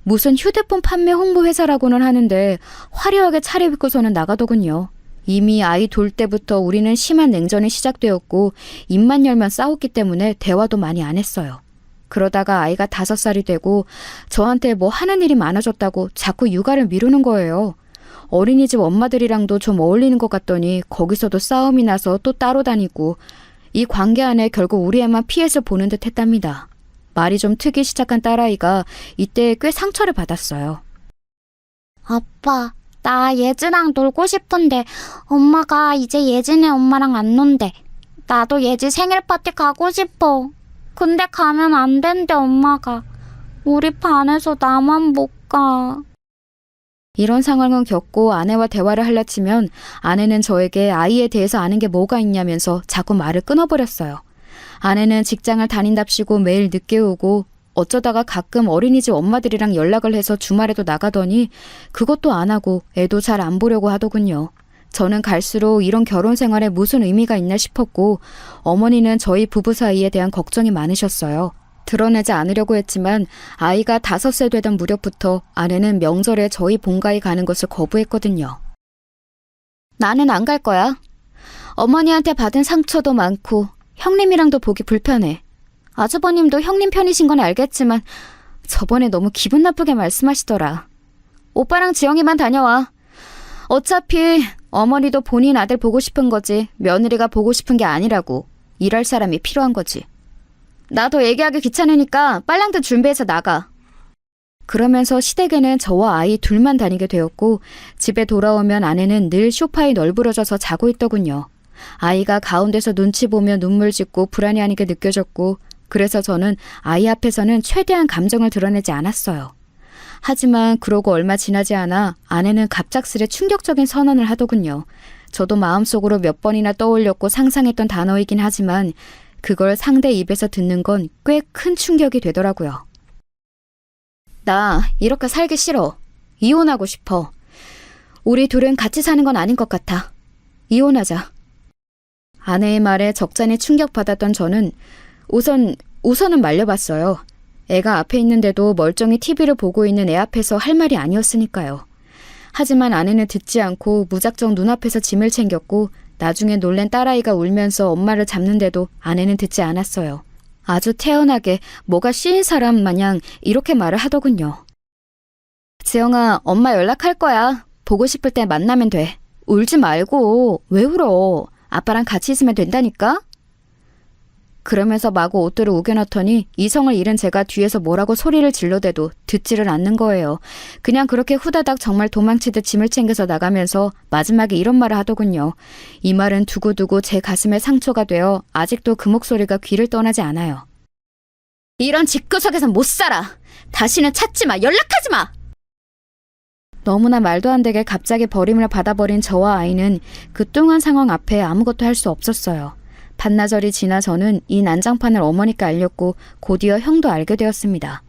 무슨 휴대폰 판매 홍보 회사라고는 하는데 화려하게 차려입고서는 나가더군요. 이미 아이 돌 때부터 우리는 심한 냉전이 시작되었고 입만 열면 싸웠기 때문에 대화도 많이 안 했어요. 그러다가 아이가 5살이 되고 저한테 뭐 하는 일이 많아졌다고 자꾸 육아를 미루는 거예요. 어린이집 엄마들이랑도 좀 어울리는 것 같더니 거기서도 싸움이 나서 또 따로 다니고 이 관계 안에 결국 우리 애만 피해서 보는 듯 했답니다. 말이 좀 트기 시작한 딸아이가 이때 꽤 상처를 받았어요. 아빠, 나 예지랑 놀고 싶은데 엄마가 이제 예진의 엄마랑 안 논대. 나도 예지 생일 파티 가고 싶어. 근데 가면 안 된대, 엄마가. 우리 반에서 나만 못 가. 이런 상황을 겪고 아내와 대화를 하려치면 아내는 저에게 아이에 대해서 아는 게 뭐가 있냐면서 자꾸 말을 끊어버렸어요. 아내는 직장을 다닌답시고 매일 늦게 오고 어쩌다가 가끔 어린이집 엄마들이랑 연락을 해서 주말에도 나가더니 그것도 안 하고 애도 잘 안 보려고 하더군요. 저는 갈수록 이런 결혼 생활에 무슨 의미가 있나 싶었고 어머니는 저희 부부 사이에 대한 걱정이 많으셨어요. 드러내지 않으려고 했지만 아이가 5세 되던 무렵부터 아내는 명절에 저희 본가에 가는 것을 거부했거든요. 나는 안 갈 거야. 어머니한테 받은 상처도 많고 형님이랑도 보기 불편해. 아주버님도 형님 편이신 건 알겠지만 저번에 너무 기분 나쁘게 말씀하시더라. 오빠랑 지영이만 다녀와. 어차피 어머니도 본인 아들 보고 싶은 거지 며느리가 보고 싶은 게 아니라고. 일할 사람이 필요한 거지. 나도 얘기하기 귀찮으니까 빨랑들 준비해서 나가. 그러면서 시댁에는 저와 아이 둘만 다니게 되었고 집에 돌아오면 아내는 늘 소파에 널브러져서 자고 있더군요. 아이가 가운데서 눈치 보며 눈물 짓고 불안해하는 게 느껴졌고 그래서 저는 아이 앞에서는 최대한 감정을 드러내지 않았어요. 하지만 그러고 얼마 지나지 않아 아내는 갑작스레 충격적인 선언을 하더군요. 저도 마음속으로 몇 번이나 떠올렸고 상상했던 단어이긴 하지만 그걸 상대 입에서 듣는 건 꽤 큰 충격이 되더라고요. 나 이렇게 살기 싫어. 이혼하고 싶어. 우리 둘은 같이 사는 건 아닌 것 같아. 이혼하자. 아내의 말에 적잖이 충격받았던 저는 우선은 말려봤어요. 애가 앞에 있는데도 멀쩡히 TV를 보고 있는 애 앞에서 할 말이 아니었으니까요. 하지만 아내는 듣지 않고 무작정 눈앞에서 짐을 챙겼고 나중에 놀란 딸아이가 울면서 엄마를 잡는데도 아내는 듣지 않았어요. 아주 태연하게 뭐가 씌인 사람 마냥 이렇게 말을 하더군요. 지영아, 엄마 연락할 거야. 보고 싶을 때 만나면 돼. 울지 말고. 왜 울어? 아빠랑 같이 있으면 된다니까? 그러면서 마구 옷들을 우겨넣더니 이성을 잃은 제가 뒤에서 뭐라고 소리를 질러대도 듣지를 않는 거예요. 그냥 그렇게 후다닥 정말 도망치듯 짐을 챙겨서 나가면서 마지막에 이런 말을 하더군요. 이 말은 두고두고 제 가슴에 상처가 되어 아직도 그 목소리가 귀를 떠나지 않아요. 이런 집구석에선 못 살아. 다시는 찾지 마. 연락하지 마. 너무나 말도 안 되게 갑자기 버림을 받아버린 저와 아이는 그 뚱한 상황 앞에 아무것도 할 수 없었어요. 반나절이 지나 저는 이 난장판을 어머니께 알렸고 곧이어 형도 알게 되었습니다.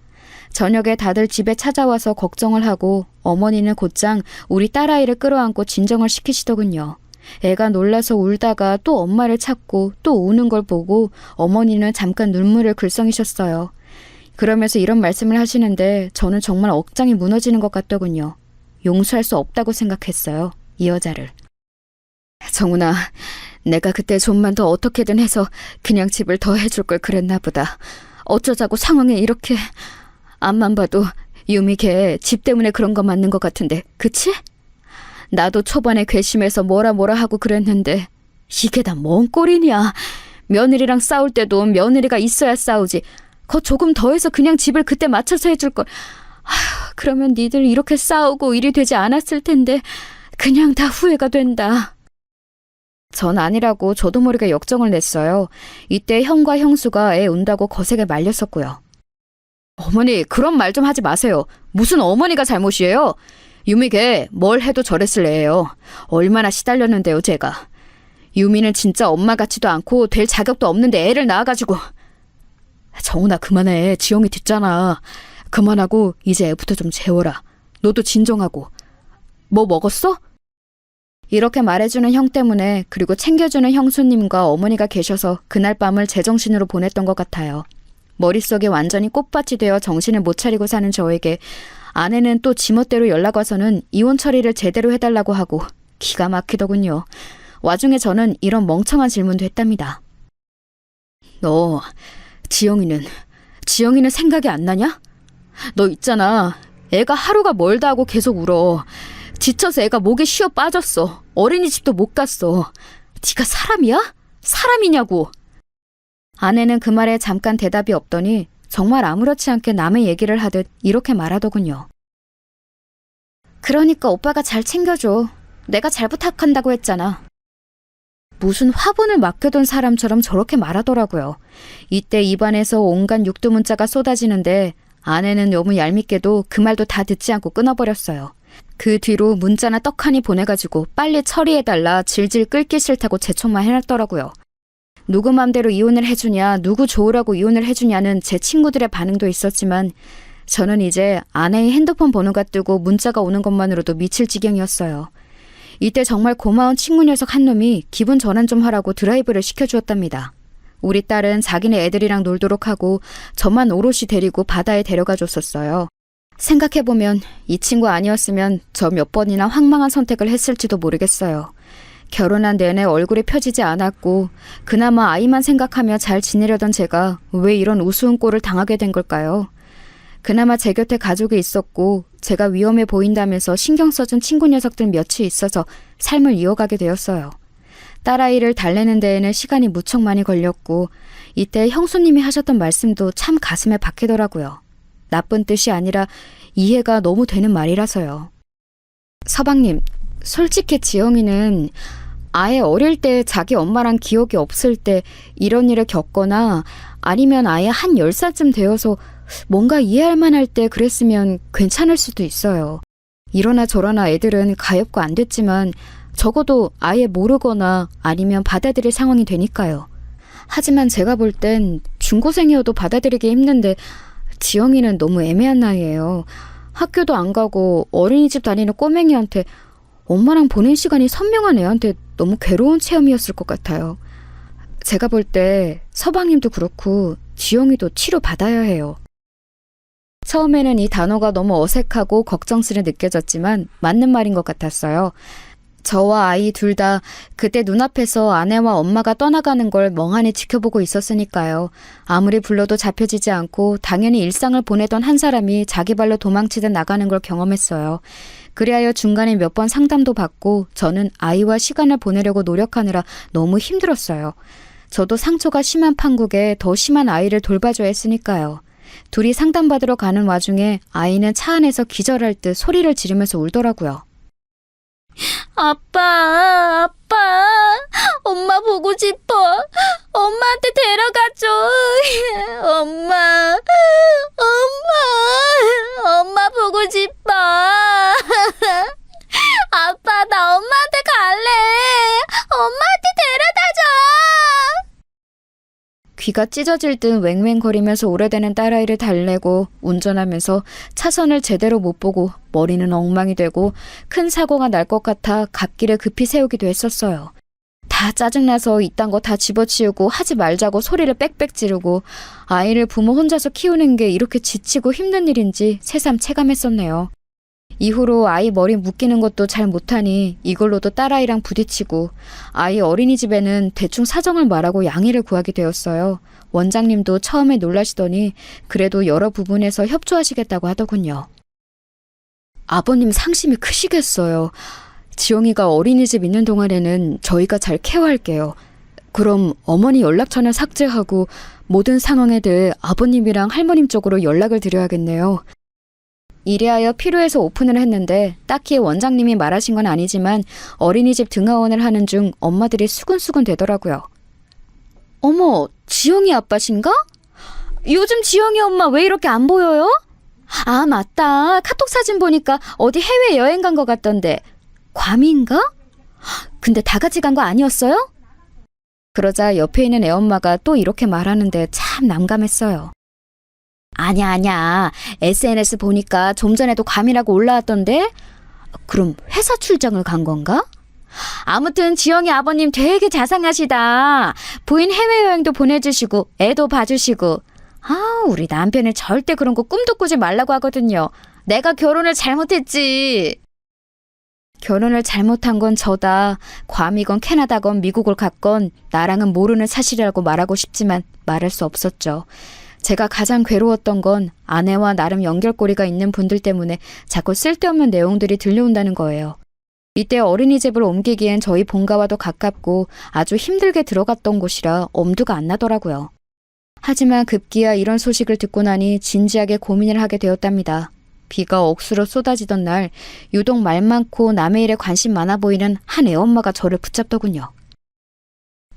저녁에 다들 집에 찾아와서 걱정을 하고 어머니는 곧장 우리 딸아이를 끌어안고 진정을 시키시더군요. 애가 놀라서 울다가 또 엄마를 찾고 또 우는 걸 보고 어머니는 잠깐 눈물을 글썽이셨어요. 그러면서 이런 말씀을 하시는데 저는 정말 억장이 무너지는 것 같더군요. 용서할 수 없다고 생각했어요. 이 여자를. 정훈아, 내가 그때 좀만 더 어떻게든 해서 그냥 집을 더 해줄 걸 그랬나 보다. 어쩌자고 상황에 이렇게. 앞만 봐도 유미 걔 집 때문에 그런 거 맞는 것 같은데, 그치? 나도 초반에 괘씸해서 뭐라 하고 그랬는데 이게 다 뭔 꼴이냐. 며느리랑 싸울 때도 며느리가 있어야 싸우지. 거 조금 더해서 그냥 집을 그때 맞춰서 해줄 걸. 그러면 니들 이렇게 싸우고 일이 되지 않았을 텐데 그냥 다 후회가 된다. 전 아니라고 저도 모르게 역정을 냈어요. 이때 형과 형수가 애 운다고 거세게 말렸었고요. 어머니, 그런 말 좀 하지 마세요. 무슨 어머니가 잘못이에요? 유미 걔 뭘 해도 저랬을 애예요. 얼마나 시달렸는데요, 제가. 유미는 진짜 엄마 같지도 않고 될 자격도 없는데 애를 낳아가지고. 정훈아, 그만해. 지영이 듣잖아. 그만하고 이제 애부터 좀 재워라. 너도 진정하고. 뭐 먹었어? 이렇게 말해주는 형 때문에, 그리고 챙겨주는 형수님과 어머니가 계셔서 그날 밤을 제정신으로 보냈던 것 같아요. 머릿속에 완전히 꽃밭이 되어 정신을 못 차리고 사는 저에게 아내는 또 지멋대로 연락 와서는 이혼 처리를 제대로 해달라고 하고 기가 막히더군요. 와중에 저는 이런 멍청한 질문도 했답니다. 너 지영이는 생각이 안 나냐? 너 있잖아. 애가 하루가 멀다 하고 계속 울어. 지쳐서 애가 목에 쉬어 빠졌어. 어린이집도 못 갔어. 네가 사람이야? 사람이냐고. 아내는 그 말에 잠깐 대답이 없더니 정말 아무렇지 않게 남의 얘기를 하듯 이렇게 말하더군요. 그러니까 오빠가 잘 챙겨줘. 내가 잘 부탁한다고 했잖아. 무슨 화분을 맡겨둔 사람처럼 저렇게 말하더라고요. 이때 입안에서 온갖 육두문자가 쏟아지는데 아내는 너무 얄밉게도 그 말도 다 듣지 않고 끊어버렸어요. 그 뒤로 문자나 떡하니 보내가지고 빨리 처리해달라 질질 끓기 싫다고 재촉만 해놨더라고요. 누구 맘대로 이혼을 해주냐, 누구 좋으라고 이혼을 해주냐는 제 친구들의 반응도 있었지만 저는 이제 아내의 핸드폰 번호가 뜨고 문자가 오는 것만으로도 미칠 지경이었어요. 이때 정말 고마운 친구 녀석 한 놈이 기분 전환 좀 하라고 드라이브를 시켜주었답니다. 우리 딸은 자기네 애들이랑 놀도록 하고 저만 오롯이 데리고 바다에 데려가 줬었어요. 생각해보면 이 친구 아니었으면 저 몇 번이나 황망한 선택을 했을지도 모르겠어요. 결혼한 내내 얼굴이 펴지지 않았고 그나마 아이만 생각하며 잘 지내려던 제가 왜 이런 우스운 꼴을 당하게 된 걸까요? 그나마 제 곁에 가족이 있었고 제가 위험해 보인다면서 신경 써준 친구 녀석들 몇이 있어서 삶을 이어가게 되었어요. 딸아이를 달래는 데에는 시간이 무척 많이 걸렸고 이때 형수님이 하셨던 말씀도 참 가슴에 박히더라고요. 나쁜 뜻이 아니라 이해가 너무 되는 말이라서요. 서방님, 솔직히 지영이는 아예 어릴 때 자기 엄마랑 기억이 없을 때 이런 일을 겪거나 아니면 아예 한 10살쯤 되어서 뭔가 이해할 만할 때 그랬으면 괜찮을 수도 있어요. 이러나 저러나 애들은 가엾고 안 됐지만 적어도 아예 모르거나 아니면 받아들일 상황이 되니까요. 하지만 제가 볼 땐 중고생이어도 받아들이기 힘든데 지영이는 너무 애매한 나이예요. 학교도 안 가고 어린이집 다니는 꼬맹이한테 엄마랑 보낸 시간이 선명한 애한테 너무 괴로운 체험이었을 것 같아요. 제가 볼 때 서방님도 그렇고 지영이도 치료받아야 해요. 처음에는 이 단어가 너무 어색하고 걱정스레 느껴졌지만 맞는 말인 것 같았어요. 저와 아이 둘 다 그때 눈앞에서 아내와 엄마가 떠나가는 걸 멍하니 지켜보고 있었으니까요. 아무리 불러도 잡혀지지 않고 당연히 일상을 보내던 한 사람이 자기 발로 도망치듯 나가는 걸 경험했어요. 그리하여 중간에 몇 번 상담도 받고 저는 아이와 시간을 보내려고 노력하느라 너무 힘들었어요. 저도 상처가 심한 판국에 더 심한 아이를 돌봐줘야 했으니까요. 둘이 상담받으러 가는 와중에 아이는 차 안에서 기절할 듯 소리를 지르면서 울더라고요. 아빠, 엄마 보고 싶어. 엄마한테 데려가줘. 엄마 보고 싶어. 아빠, 나 엄마한테 갈래. 엄마한테 데려다줘. 귀가 찢어질 듯 웽웽거리면서 오래되는 딸아이를 달래고 운전하면서 차선을 제대로 못 보고 머리는 엉망이 되고 큰 사고가 날 것 같아 갓길을 급히 세우기도 했었어요. 다 짜증나서 이딴 거 다 집어치우고 하지 말자고 소리를 빽빽 지르고 아이를 부모 혼자서 키우는 게 이렇게 지치고 힘든 일인지 새삼 체감했었네요. 이후로 아이 머리 묶이는 것도 잘 못하니 이걸로도 딸아이랑 부딪히고 아이 어린이집에는 대충 사정을 말하고 양해를 구하게 되었어요. 원장님도 처음에 놀라시더니 그래도 여러 부분에서 협조하시겠다고 하더군요. 아버님 상심이 크시겠어요. 지영이가 어린이집 있는 동안에는 저희가 잘 케어할게요. 그럼 어머니 연락처는 삭제하고 모든 상황에 대해 아버님이랑 할머님 쪽으로 연락을 드려야겠네요. 이래하여 필요해서 오픈을 했는데 딱히 원장님이 말하신 건 아니지만 어린이집 등하원을 하는 중 엄마들이 수근수근 되더라고요. 어머, 지영이 아빠신가? 요즘 지영이 엄마 왜 이렇게 안 보여요? 아, 맞다. 카톡 사진 보니까 어디 해외 여행 간 것 같던데. 괌인가? 근데 다 같이 간 거 아니었어요? 그러자 옆에 있는 애엄마가 또 이렇게 말하는데 참 난감했어요. 아니야. SNS 보니까 좀 전에도 괌이라고 올라왔던데? 그럼 회사 출장을 간 건가? 아무튼 지영이 아버님 되게 자상하시다. 부인 해외여행도 보내주시고 애도 봐주시고. 우리 남편은 절대 그런 거 꿈도 꾸지 말라고 하거든요. 내가 결혼을 잘못했지. 결혼을 잘못한 건 저다. 괌이건 캐나다건 미국을 갔건 나랑은 모르는 사실이라고 말하고 싶지만 말할 수 없었죠. 제가 가장 괴로웠던 건 아내와 나름 연결고리가 있는 분들 때문에 자꾸 쓸데없는 내용들이 들려온다는 거예요. 이때 어린이집을 옮기기엔 저희 본가와도 가깝고 아주 힘들게 들어갔던 곳이라 엄두가 안 나더라고요. 하지만 급기야 이런 소식을 듣고 나니 진지하게 고민을 하게 되었답니다. 비가 억수로 쏟아지던 날 유독 말 많고 남의 일에 관심 많아 보이는 한 애엄마가 저를 붙잡더군요.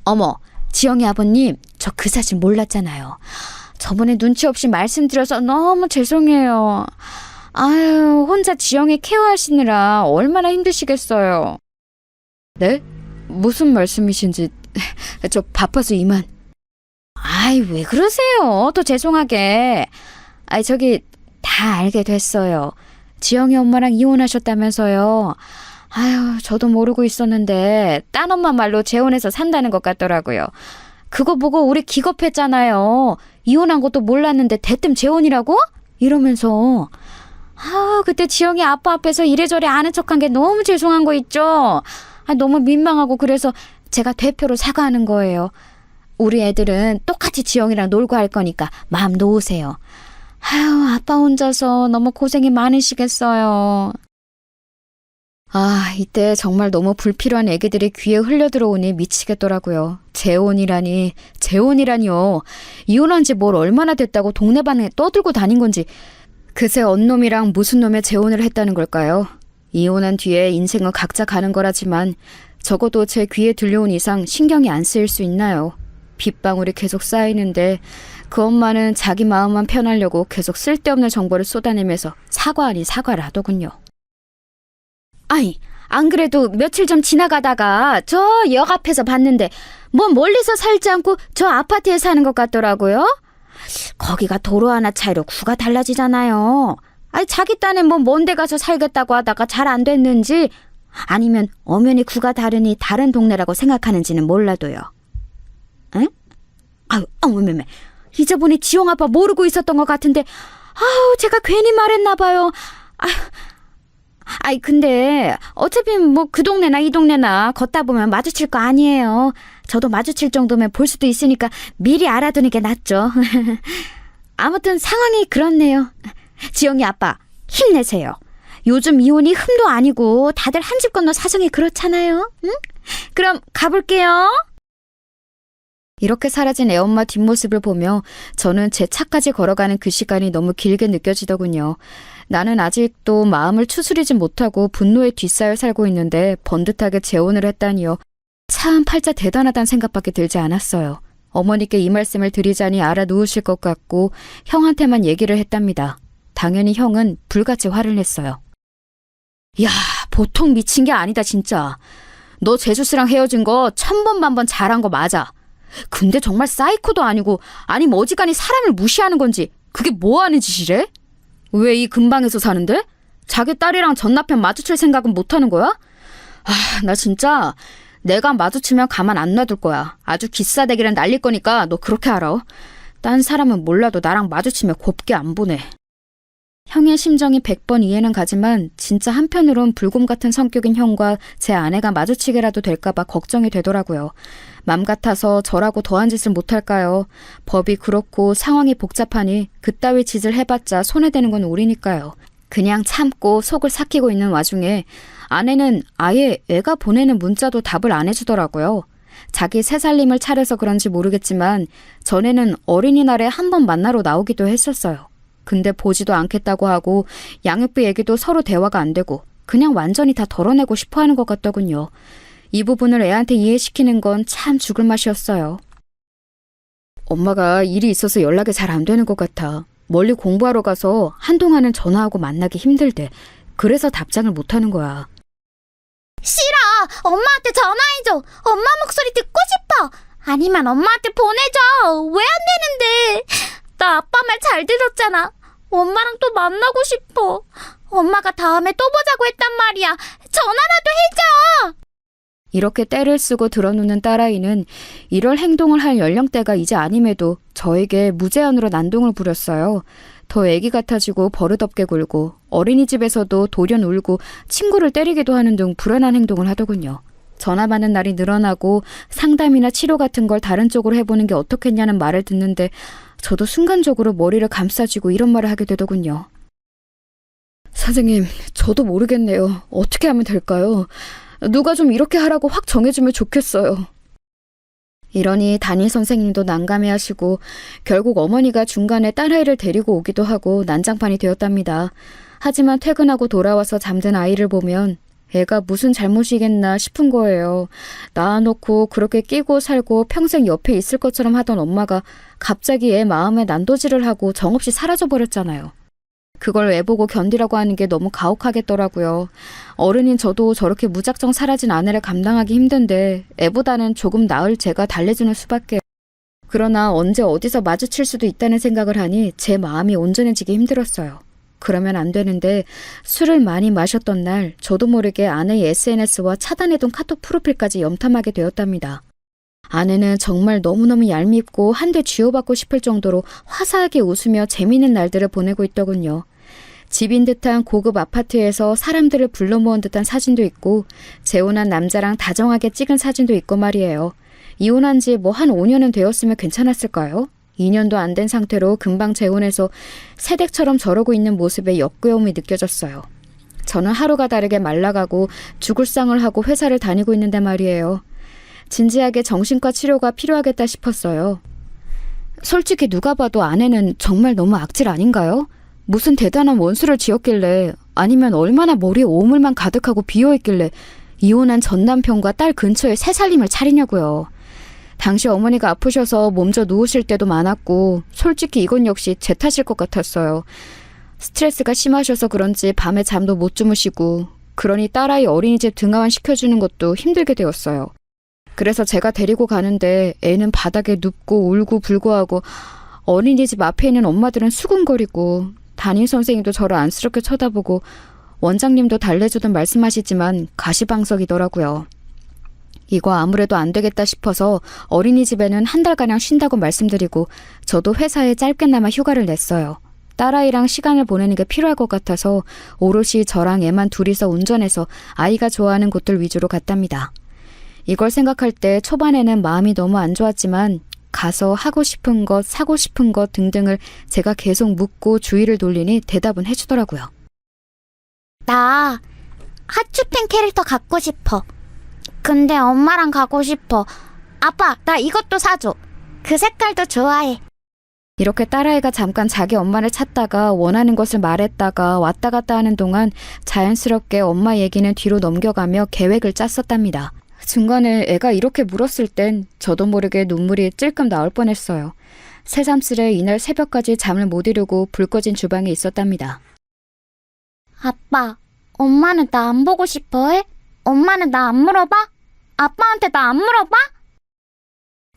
어머, 지영이 아버님, 저 그 사실 몰랐잖아요. 저번에 눈치 없이 말씀드려서 너무 죄송해요. 아유, 혼자 지영이 케어하시느라 얼마나 힘드시겠어요. 네? 무슨 말씀이신지 저 바빠서 이만. 아이, 왜 그러세요? 또 죄송하게. 저기 다 알게 됐어요. 지영이 엄마랑 이혼하셨다면서요. 아유, 저도 모르고 있었는데 딴 엄마 말로 재혼해서 산다는 것 같더라고요. 그거 보고 우리 기겁했잖아요. 이혼한 것도 몰랐는데 대뜸 재혼이라고? 이러면서. 그때 지영이 아빠 앞에서 이래저래 아는 척한 게 너무 죄송한 거 있죠? 너무 민망하고 그래서 제가 대표로 사과하는 거예요. 우리 애들은 똑같이 지영이랑 놀고 할 거니까 마음 놓으세요. 아빠 혼자서 너무 고생이 많으시겠어요. 이때 정말 너무 불필요한 애기들이 귀에 흘려들어오니 미치겠더라고요. 재혼이라니요. 이혼한 지 뭘 얼마나 됐다고 동네방에 떠들고 다닌 건지. 그새 언놈이랑 무슨 놈의 재혼을 했다는 걸까요? 이혼한 뒤에 인생은 각자 가는 거라지만 적어도 제 귀에 들려온 이상 신경이 안 쓰일 수 있나요? 빗방울이 계속 쌓이는데 그 엄마는 자기 마음만 편하려고 계속 쓸데없는 정보를 쏟아내면서 사과 아닌 사과를 하더군요. 안 그래도 며칠 전 지나가다가 저 역 앞에서 봤는데 뭐 멀리서 살지 않고 저 아파트에 사는 것 같더라고요. 거기가 도로 하나 차이로 구가 달라지잖아요. 자기 딴에 뭐 먼데 가서 살겠다고 하다가 잘 안 됐는지 아니면 엄연히 구가 다르니 다른 동네라고 생각하는지는 몰라도요. 응? 어머머머. 이제 보니 지영 아빠 모르고 있었던 것 같은데 제가 괜히 말했나 봐요. 근데 어차피 뭐 그 동네나 이 동네나 걷다 보면 마주칠 거 아니에요. 저도 마주칠 정도면 볼 수도 있으니까 미리 알아두는 게 낫죠. 아무튼 상황이 그렇네요. 지영이 아빠 힘내세요. 요즘 이혼이 흠도 아니고 다들 한 집 건너 사정이 그렇잖아요. 응? 그럼 가볼게요. 이렇게 사라진 애엄마 뒷모습을 보며 저는 제 차까지 걸어가는 그 시간이 너무 길게 느껴지더군요. 나는 아직도 마음을 추스리지 못하고 분노에 뒤싸여 살고 있는데 번듯하게 재혼을 했다니요. 참 팔자 대단하다는 생각밖에 들지 않았어요. 어머니께 이 말씀을 드리자니 알아놓으실 것 같고 형한테만 얘기를 했답니다. 당연히 형은 불같이 화를 냈어요. 야, 보통 미친 게 아니다 진짜. 너 제수씨랑 헤어진 거 1000번 만번 잘한 거 맞아. 근데 정말 사이코도 아니고 아니면 어지간히 사람을 무시하는 건지 그게 뭐 하는 짓이래? 왜 이 근방에서 사는데? 자기 딸이랑 전 남편 마주칠 생각은 못하는 거야? 나 진짜 내가 마주치면 가만 안 놔둘 거야. 아주 기싸대기를 날릴 거니까 너 그렇게 알아. 딴 사람은 몰라도 나랑 마주치면 곱게 안 보내. 형의 심정이 100번 이해는 가지만 진짜 한편으론 불곰 같은 성격인 형과 제 아내가 마주치게라도 될까봐 걱정이 되더라고요. 맘 같아서 저라고 더한 짓을 못할까요? 법이 그렇고 상황이 복잡하니 그따위 짓을 해봤자 손해되는 건 우리니까요. 그냥 참고 속을 삭히고 있는 와중에 아내는 아예 애가 보내는 문자도 답을 안 해주더라고요. 자기 새살림을 차려서 그런지 모르겠지만 전에는 어린이날에 한 번 만나러 나오기도 했었어요. 근데 보지도 않겠다고 하고 양육비 얘기도 서로 대화가 안 되고 그냥 완전히 다 덜어내고 싶어 하는 것 같더군요. 이 부분을 애한테 이해시키는 건 참 죽을 맛이었어요. 엄마가 일이 있어서 연락이 잘 안 되는 것 같아. 멀리 공부하러 가서 한동안은 전화하고 만나기 힘들대. 그래서 답장을 못 하는 거야. 싫어. 엄마한테 전화해줘. 엄마 목소리 듣고 싶어. 아니면 엄마한테 보내줘. 왜 안 되는데? 나 아빠 말 잘 들었잖아. 엄마랑 또 만나고 싶어. 엄마가 다음에 또 보자고 했단 말이야. 전화라도 해줘. 이렇게 떼를 쓰고 들어놓는 딸아이는 이럴 행동을 할 연령대가 이제 아님에도 저에게 무제한으로 난동을 부렸어요. 더 애기 같아지고 버릇없게 굴고 어린이집에서도 돌연 울고 친구를 때리기도 하는 등 불안한 행동을 하더군요. 전화 받는 날이 늘어나고 상담이나 치료 같은 걸 다른 쪽으로 해보는 게 어떻겠냐는 말을 듣는데 저도 순간적으로 머리를 감싸쥐고 이런 말을 하게 되더군요. 선생님, 저도 모르겠네요. 어떻게 하면 될까요? 누가 좀 이렇게 하라고 확 정해주면 좋겠어요. 이러니 담임 선생님도 난감해하시고 결국 어머니가 중간에 딸아이를 데리고 오기도 하고 난장판이 되었답니다. 하지만 퇴근하고 돌아와서 잠든 아이를 보면 애가 무슨 잘못이겠나 싶은 거예요. 낳아놓고 그렇게 끼고 살고 평생 옆에 있을 것처럼 하던 엄마가 갑자기 애 마음에 난도질을 하고 정없이 사라져버렸잖아요. 그걸 애 보고 견디라고 하는 게 너무 가혹하겠더라고요. 어른인 저도 저렇게 무작정 사라진 아내를 감당하기 힘든데 애보다는 조금 나을 제가 달래주는 수밖에. 그러나 언제 어디서 마주칠 수도 있다는 생각을 하니 제 마음이 온전해지기 힘들었어요. 그러면 안 되는데 술을 많이 마셨던 날 저도 모르게 아내의 SNS와 차단해둔 카톡 프로필까지 염탐하게 되었답니다. 아내는 정말 너무너무 얄밉고 한 대 쥐어받고 싶을 정도로 화사하게 웃으며 재미있는 날들을 보내고 있더군요. 집인 듯한 고급 아파트에서 사람들을 불러 모은 듯한 사진도 있고 재혼한 남자랑 다정하게 찍은 사진도 있고 말이에요. 이혼한 지 뭐 한 5년은 되었으면 괜찮았을까요? 2년도 안 된 상태로 금방 재혼해서 새댁처럼 저러고 있는 모습에 역겨움이 느껴졌어요. 저는 하루가 다르게 말라가고 죽을 상을 하고 회사를 다니고 있는데 말이에요. 진지하게 정신과 치료가 필요하겠다 싶었어요. 솔직히 누가 봐도 아내는 정말 너무 악질 아닌가요? 무슨 대단한 원수를 지었길래 아니면 얼마나 머리에 오물만 가득하고 비어있길래 이혼한 전 남편과 딸 근처에 새 살림을 차리냐고요. 당시 어머니가 아프셔서 몸져 누우실 때도 많았고 솔직히 이건 역시 제 탓일 것 같았어요. 스트레스가 심하셔서 그런지 밤에 잠도 못 주무시고 그러니 딸아이 어린이집 등하원 시켜주는 것도 힘들게 되었어요. 그래서 제가 데리고 가는데 애는 바닥에 눕고 울고 불고하고 어린이집 앞에 있는 엄마들은 수군거리고 담임 선생님도 저를 안쓰럽게 쳐다보고 원장님도 달래주든 말씀하시지만 가시방석이더라고요. 이거 아무래도 안 되겠다 싶어서 어린이집에는 한 달가량 쉰다고 말씀드리고 저도 회사에 짧게나마 휴가를 냈어요. 딸아이랑 시간을 보내는 게 필요할 것 같아서 오롯이 저랑 애만 둘이서 운전해서 아이가 좋아하는 곳들 위주로 갔답니다. 이걸 생각할 때 초반에는 마음이 너무 안 좋았지만 가서 하고 싶은 것, 사고 싶은 것 등등을 제가 계속 묻고 주의를 돌리니 대답은 해주더라고요. 나 하츄핑 캐릭터 갖고 싶어. 근데 엄마랑 가고 싶어. 아빠, 나 이것도 사줘. 그 색깔도 좋아해. 이렇게 딸아이가 잠깐 자기 엄마를 찾다가 원하는 것을 말했다가 왔다 갔다 하는 동안 자연스럽게 엄마 얘기는 뒤로 넘겨가며 계획을 짰었답니다. 중간에 애가 이렇게 물었을 땐 저도 모르게 눈물이 찔끔 나올 뻔했어요. 새삼스레 이날 새벽까지 잠을 못 이루고 불 꺼진 주방에 있었답니다. 아빠, 엄마는 나 안 보고 싶어 해? 엄마는 나 안 물어봐? 아빠한테 나 안 물어봐?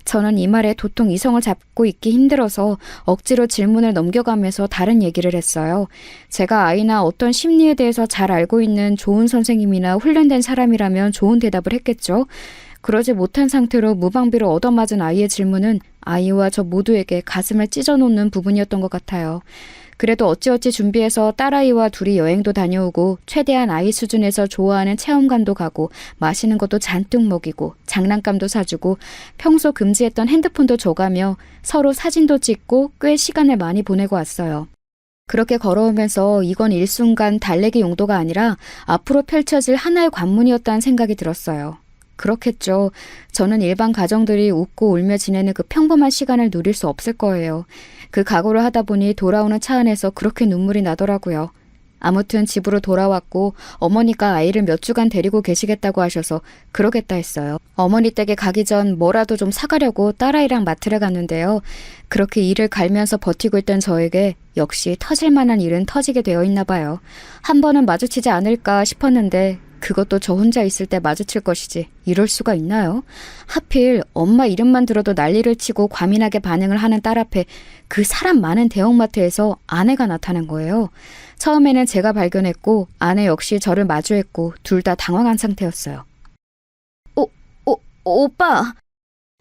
저는 이 말에 도통 이성을 잡고 있기 힘들어서 억지로 질문을 넘겨가면서 다른 얘기를 했어요. 제가 아이나 어떤 심리에 대해서 잘 알고 있는 좋은 선생님이나 훈련된 사람이라면 좋은 대답을 했겠죠. 그러지 못한 상태로 무방비로 얻어맞은 아이의 질문은 아이와 저 모두에게 가슴을 찢어놓는 부분이었던 것 같아요. 그래도 어찌어찌 준비해서 딸아이와 둘이 여행도 다녀오고 최대한 아이 수준에서 좋아하는 체험관도 가고 맛있는 것도 잔뜩 먹이고 장난감도 사주고 평소 금지했던 핸드폰도 줘가며 서로 사진도 찍고 꽤 시간을 많이 보내고 왔어요. 그렇게 걸어오면서 이건 일순간 달래기 용도가 아니라 앞으로 펼쳐질 하나의 관문이었다는 생각이 들었어요. 그렇겠죠. 저는 일반 가정들이 웃고 울며 지내는 그 평범한 시간을 누릴 수 없을 거예요. 그 각오를 하다 보니 돌아오는 차 안에서 그렇게 눈물이 나더라고요. 아무튼 집으로 돌아왔고 어머니가 아이를 몇 주간 데리고 계시겠다고 하셔서 그러겠다 했어요. 어머니 댁에 가기 전 뭐라도 좀 사가려고 딸아이랑 마트를 갔는데요. 그렇게 일을 갈면서 버티고 있던 저에게 역시 터질 만한 일은 터지게 되어 있나 봐요. 한 번은 마주치지 않을까 싶었는데 그것도 저 혼자 있을 때 마주칠 것이지 이럴 수가 있나요? 하필 엄마 이름만 들어도 난리를 치고 과민하게 반응을 하는 딸 앞에 그 사람 많은 대형마트에서 아내가 나타난 거예요. 처음에는 제가 발견했고 아내 역시 저를 마주했고 둘 다 당황한 상태였어요. 오빠!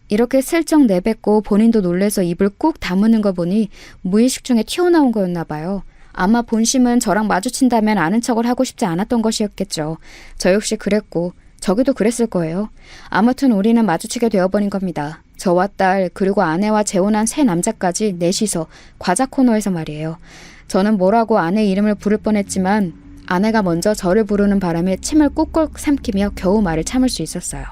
이렇게 슬쩍 내뱉고 본인도 놀래서 입을 꾹 다무는 거 보니 무의식 중에 튀어나온 거였나 봐요. 아마 본심은 저랑 마주친다면 아는 척을 하고 싶지 않았던 것이었겠죠. 저 역시 그랬고 저기도 그랬을 거예요. 아무튼 우리는 마주치게 되어버린 겁니다. 저와 딸 그리고 아내와 재혼한 새 남자까지 넷이서 과자 코너에서 말이에요. 저는 뭐라고 아내 이름을 부를 뻔했지만 아내가 먼저 저를 부르는 바람에 침을 꾹꾹 삼키며 겨우 말을 참을 수 있었어요.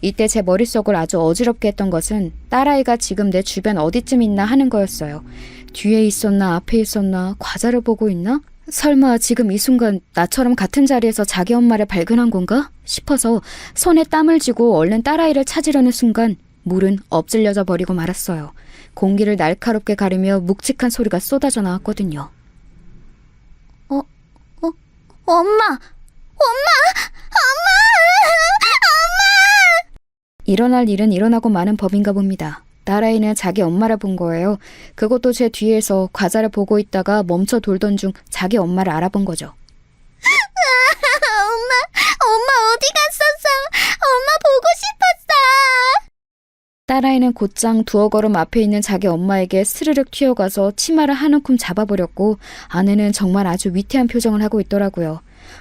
이때 제 머릿속을 아주 어지럽게 했던 것은 딸아이가 지금 내 주변 어디쯤 있나 하는 거였어요. 뒤에 있었나 앞에 있었나 과자를 보고 있나? 설마 지금 이 순간 나처럼 같은 자리에서 자기 엄마를 발견한 건가? 싶어서 손에 땀을 쥐고 얼른 딸아이를 찾으려는 순간 물은 엎질려져 버리고 말았어요. 공기를 날카롭게 가르며 묵직한 소리가 쏟아져 나왔거든요. 엄마! 일어날 일은 일어나고 마는 법인가 봅니다. 딸아이는 자기 엄마를 본 거예요. 그것도 제 뒤에서 과자를 보고 있다가 멈춰 돌던 중 자기 엄마를 알아본 거죠. 엄마 어디 갔었어? 엄마 보고 싶었어! 딸아이는 곧장 두어 걸음 앞에 있는 자기 엄마에게 스르륵 튀어가서 치마를 한 움큼 잡아버렸고 아내는 정말 아주 위태한 표정을 하고 있더라고요.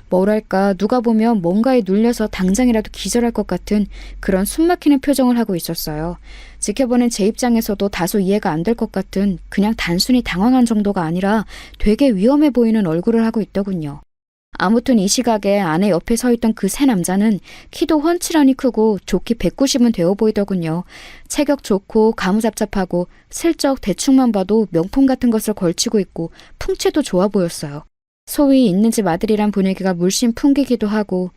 뭐랄까 누가 보면 뭔가에 눌려서 당장이라도 기절할 것 같은 그런 숨막히는 표정을 하고 있었어요. 지켜보는 제 입장에서도 다소 이해가 안 될 것 같은 그냥 단순히 당황한 정도가 아니라 되게 위험해 보이는 얼굴을 하고 있더군요. 아무튼 이 시각에 아내 옆에 서 있던 그 새 남자는 키도 훤칠하니 크고 좋기 190은 되어 보이더군요. 체격 좋고 가무잡잡하고 슬쩍 대충만 봐도 명품 같은 것을 걸치고 있고 풍채도 좋아 보였어요. 소위 있는 집 아들이란 분위기가 물씬 풍기기도 하고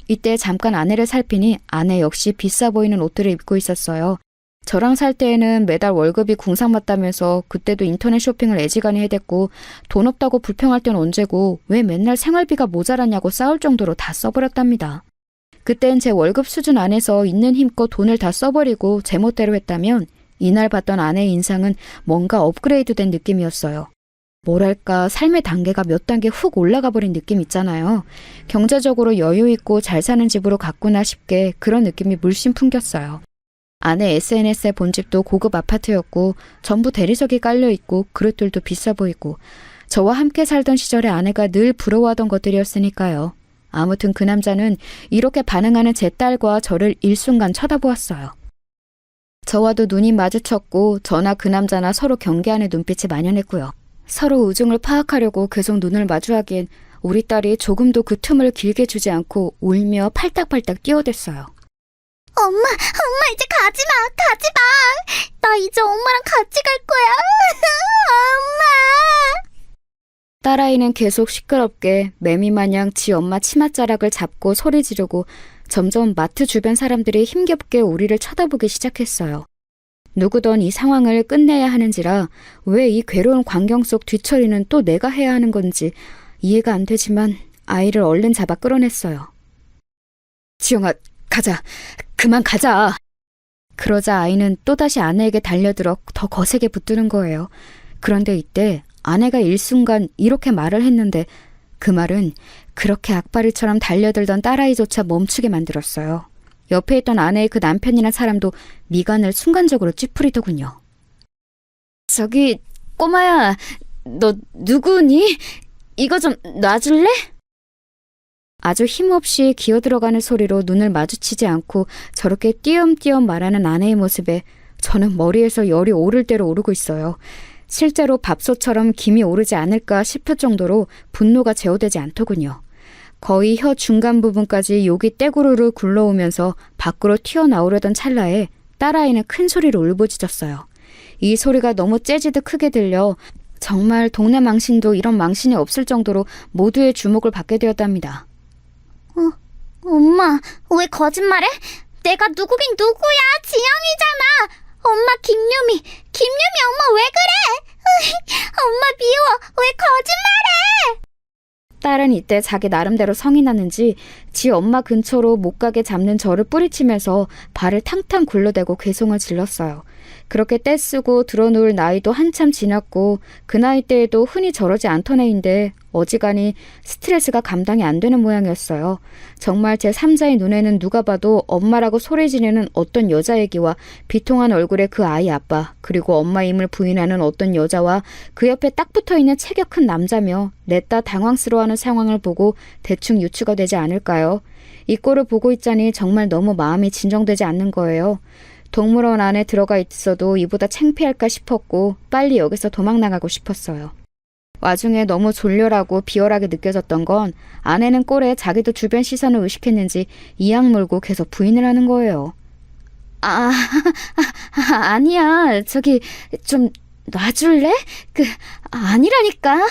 이때 잠깐 아내를 살피니 아내 역시 비싸 보이는 옷들을 입고 있었어요. 저랑 살 때에는 매달 월급이 궁상맞다면서 그때도 인터넷 쇼핑을 애지간히 해댔고 돈 없다고 불평할 땐 언제고 왜 맨날 생활비가 모자라냐고 싸울 정도로 다 써버렸답니다. 그땐 제 월급 수준 안에서 있는 힘껏 돈을 다 써버리고 제멋대로 했다면 이날 봤던 아내의 인상은 뭔가 업그레이드된 느낌이었어요. 뭐랄까 삶의 단계가 몇 단계 훅 올라가 버린 느낌 있잖아요. 경제적으로 여유 있고 잘 사는 집으로 갔구나 싶게 그런 느낌이 물씬 풍겼어요. 아내 SNS에 본 집도 고급 아파트였고 전부 대리석이 깔려있고 그릇들도 비싸 보이고 저와 함께 살던 시절에 아내가 늘 부러워하던 것들이었으니까요. 아무튼 그 남자는 이렇게 반응하는 제 딸과 저를 일순간 쳐다보았어요. 저와도 눈이 마주쳤고 저나 그 남자나 서로 경계하는 눈빛이 만연했고요. 서로 우중을 파악하려고 계속 눈을 마주하기엔 우리 딸이 조금도 그 틈을 길게 주지 않고 울며 팔딱팔딱 뛰어댔어요. 엄마 이제 가지 마! 나 이제 엄마랑 같이 갈 거야! 엄마! 딸아이는 계속 시끄럽게 매미마냥 지 엄마 치맛자락을 잡고 소리 지르고 점점 마트 주변 사람들이 힘겹게 우리를 쳐다보기 시작했어요. 누구든 이 상황을 끝내야 하는지라 왜 이 괴로운 광경 속 뒤처리는 또 내가 해야 하는 건지 이해가 안 되지만 아이를 얼른 잡아 끌어냈어요. 지영아, 가자. 그만 가자. 그러자 아이는 또다시 아내에게 달려들어 더 거세게 붙드는 거예요. 그런데 이때 아내가 일순간 이렇게 말을 했는데 그 말은 그렇게 악바리처럼 달려들던 딸아이조차 멈추게 만들었어요. 옆에 있던 아내의 그 남편이란 사람도 미간을 순간적으로 찌푸리더군요. 저기 꼬마야, 너 누구니? 이거 좀 놔줄래? 아주 힘없이 기어들어가는 소리로 눈을 마주치지 않고 저렇게 띄엄띄엄 말하는 아내의 모습에 저는 머리에서 열이 오를 대로 오르고 있어요. 실제로 밥솥처럼 김이 오르지 않을까 싶을 정도로 분노가 제어되지 않더군요. 거의 혀 중간 부분까지 욕이 떼구르르 굴러오면서 밖으로 튀어나오려던 찰나에 딸아이는 큰 소리로 울부짖었어요. 이 소리가 너무 재지듯 크게 들려 정말 동네 망신도 이런 망신이 없을 정도로 모두의 주목을 받게 되었답니다. 엄마, 왜 거짓말해? 내가 누구긴 누구야? 지영이잖아. 엄마 김유미 엄마 왜 그래? 엄마 미워. 왜 거짓말해? 딸은 이때 자기 나름대로 성이 났는지 지 엄마 근처로 못 가게 잡는 저를 뿌리치면서 발을 탕탕 굴러대고 괴성을 질렀어요. 그렇게 떼쓰고 들어놓을 나이도 한참 지났고 그 나이 때에도 흔히 저러지 않던 애인데 어지간히 스트레스가 감당이 안 되는 모양이었어요. 정말 제 3자의 눈에는 누가 봐도 엄마라고 소리 지르는 어떤 여자 얘기와 비통한 얼굴의 그 아이 아빠, 그리고 엄마임을 부인하는 어떤 여자와 그 옆에 딱 붙어있는 체격 큰 남자며 냈다 당황스러워하는 상황을 보고 대충 유추가 되지 않을까요? 이 꼴을 보고 있자니 정말 너무 마음이 진정되지 않는 거예요. 동물원 안에 들어가 있어도 이보다 창피할까 싶었고 빨리 여기서 도망나가고 싶었어요. 와중에 너무 졸렬하고 비열하게 느껴졌던 건 아내는 꼴에 자기도 주변 시선을 의식했는지 이악 물고 계속 부인을 하는 거예요. 아니야. 저기 좀 놔줄래? 아니라니까.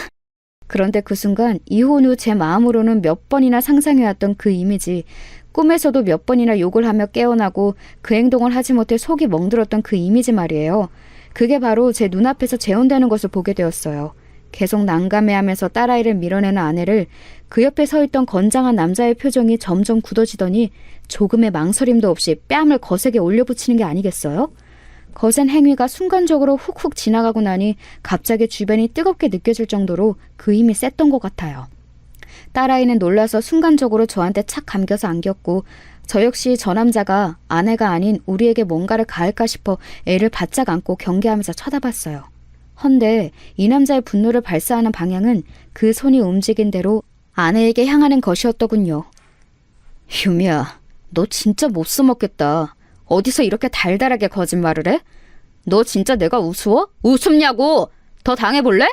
그런데 그 순간 이혼 후 제 마음으로는 몇 번이나 상상해왔던 그 이미지, 꿈에서도 몇 번이나 욕을 하며 깨어나고 그 행동을 하지 못해 속이 멍들었던 그 이미지 말이에요. 그게 바로 제 눈앞에서 재현되는 것을 보게 되었어요. 계속 난감해하면서 딸아이를 밀어내는 아내를 그 옆에 서 있던 건장한 남자의 표정이 점점 굳어지더니 조금의 망설임도 없이 뺨을 거세게 올려붙이는 게 아니겠어요? 거센 행위가 순간적으로 훅훅 지나가고 나니 갑자기 주변이 뜨겁게 느껴질 정도로 그 힘이 셌던 것 같아요. 딸아이는 놀라서 순간적으로 저한테 착 감겨서 안겼고 저 역시 저 남자가 아내가 아닌 우리에게 뭔가를 가할까 싶어 애를 바짝 안고 경계하면서 쳐다봤어요. 헌데 이 남자의 분노를 발사하는 방향은 그 손이 움직인 대로 아내에게 향하는 것이었더군요. 유미야, 너 진짜 못 써먹겠다. 어디서 이렇게 달달하게 거짓말을 해? 너 진짜 내가 우스워? 우습냐고! 더 당해볼래?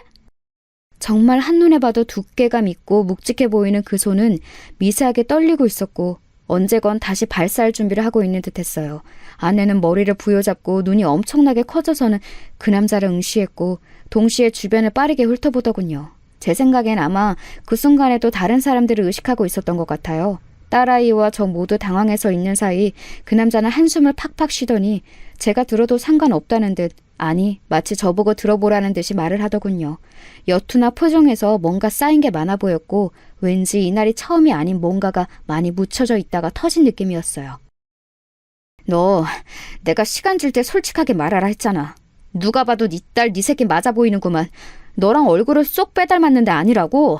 정말 한눈에 봐도 두께감 있고 묵직해 보이는 그 손은 미세하게 떨리고 있었고 언제건 다시 발사할 준비를 하고 있는 듯했어요. 아내는 머리를 부여잡고 눈이 엄청나게 커져서는 그 남자를 응시했고 동시에 주변을 빠르게 훑어보더군요. 제 생각엔 아마 그 순간에도 다른 사람들을 의식하고 있었던 것 같아요. 딸아이와 저 모두 당황해서 있는 사이 그 남자는 한숨을 팍팍 쉬더니 제가 들어도 상관없다는 듯, 아니 마치 저보고 들어보라는 듯이 말을 하더군요. 여투나 표정에서 뭔가 쌓인 게 많아 보였고 왠지 이날이 처음이 아닌 뭔가가 많이 묻혀져 있다가 터진 느낌이었어요. 너 내가 시간 줄 때 솔직하게 말하라 했잖아. 누가 봐도 네 딸 네 새끼 맞아 보이는구만. 너랑 얼굴을 쏙 빼닮았는데 아니라고?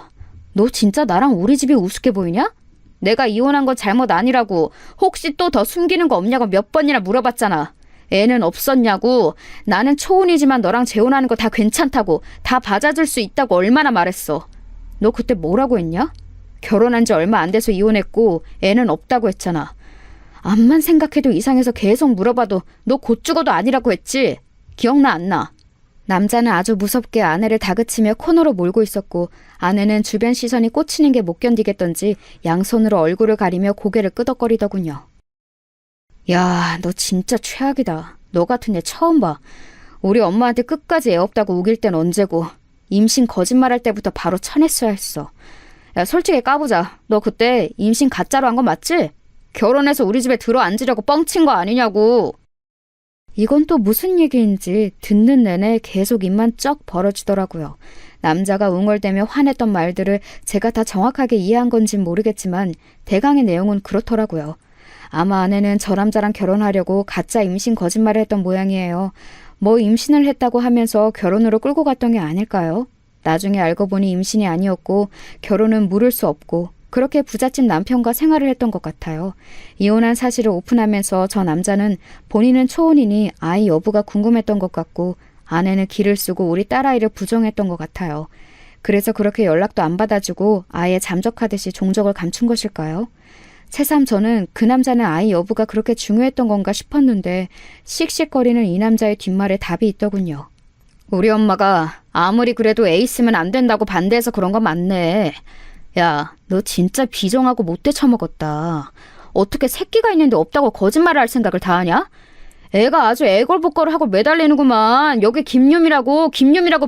너 진짜 나랑 우리 집이 우습게 보이냐? 내가 이혼한 건 잘못 아니라고. 혹시 또 더 숨기는 거 없냐고 몇 번이나 물어봤잖아. 애는 없었냐고. 나는 초혼이지만 너랑 재혼하는 거 다 괜찮다고, 다 받아줄 수 있다고 얼마나 말했어. 너 그때 뭐라고 했냐? 결혼한 지 얼마 안 돼서 이혼했고 애는 없다고 했잖아. 암만 생각해도 이상해서 계속 물어봐도 너 곧 죽어도 아니라고 했지? 기억나 안 나? 남자는 아주 무섭게 아내를 다그치며 코너로 몰고 있었고 아내는 주변 시선이 꽂히는 게 못 견디겠던지 양손으로 얼굴을 가리며 고개를 끄덕거리더군요. 야, 너 진짜 최악이다. 너 같은 애 처음 봐. 우리 엄마한테 끝까지 애 없다고 우길 땐 언제고 임신 거짓말할 때부터 바로 쳐냈어야 했어. 야, 솔직히 까보자. 너 그때 임신 가짜로 한 거 맞지? 결혼해서 우리 집에 들어앉으려고 뻥친 거 아니냐고. 이건 또 무슨 얘기인지 듣는 내내 계속 입만 쩍 벌어지더라고요. 남자가 웅얼대며 화냈던 말들을 제가 다 정확하게 이해한 건진 모르겠지만 대강의 내용은 그렇더라고요. 아마 아내는 저 남자랑 결혼하려고 가짜 임신 거짓말을 했던 모양이에요. 뭐 임신을 했다고 하면서 결혼으로 끌고 갔던 게 아닐까요? 나중에 알고 보니 임신이 아니었고 결혼은 물을 수 없고 그렇게 부잣집 남편과 생활을 했던 것 같아요. 이혼한 사실을 오픈하면서 저 남자는 본인은 초혼이니 아이 여부가 궁금했던 것 같고 아내는 기를 쓰고 우리 딸아이를 부정했던 것 같아요. 그래서 그렇게 연락도 안 받아주고 아예 잠적하듯이 종적을 감춘 것일까요? 새삼 저는 그 남자는 아이 여부가 그렇게 중요했던 건가 싶었는데 씩씩거리는 이 남자의 뒷말에 답이 있더군요. 우리 엄마가 아무리 그래도 애 있으면 안 된다고 반대해서 그런 거 맞네. 야, 너 진짜 비정하고 못돼 처먹었다. 어떻게 새끼가 있는데 없다고 거짓말을 할 생각을 다 하냐? 애가 아주 애걸복걸을 하고 매달리는구만. 여기 김유미라고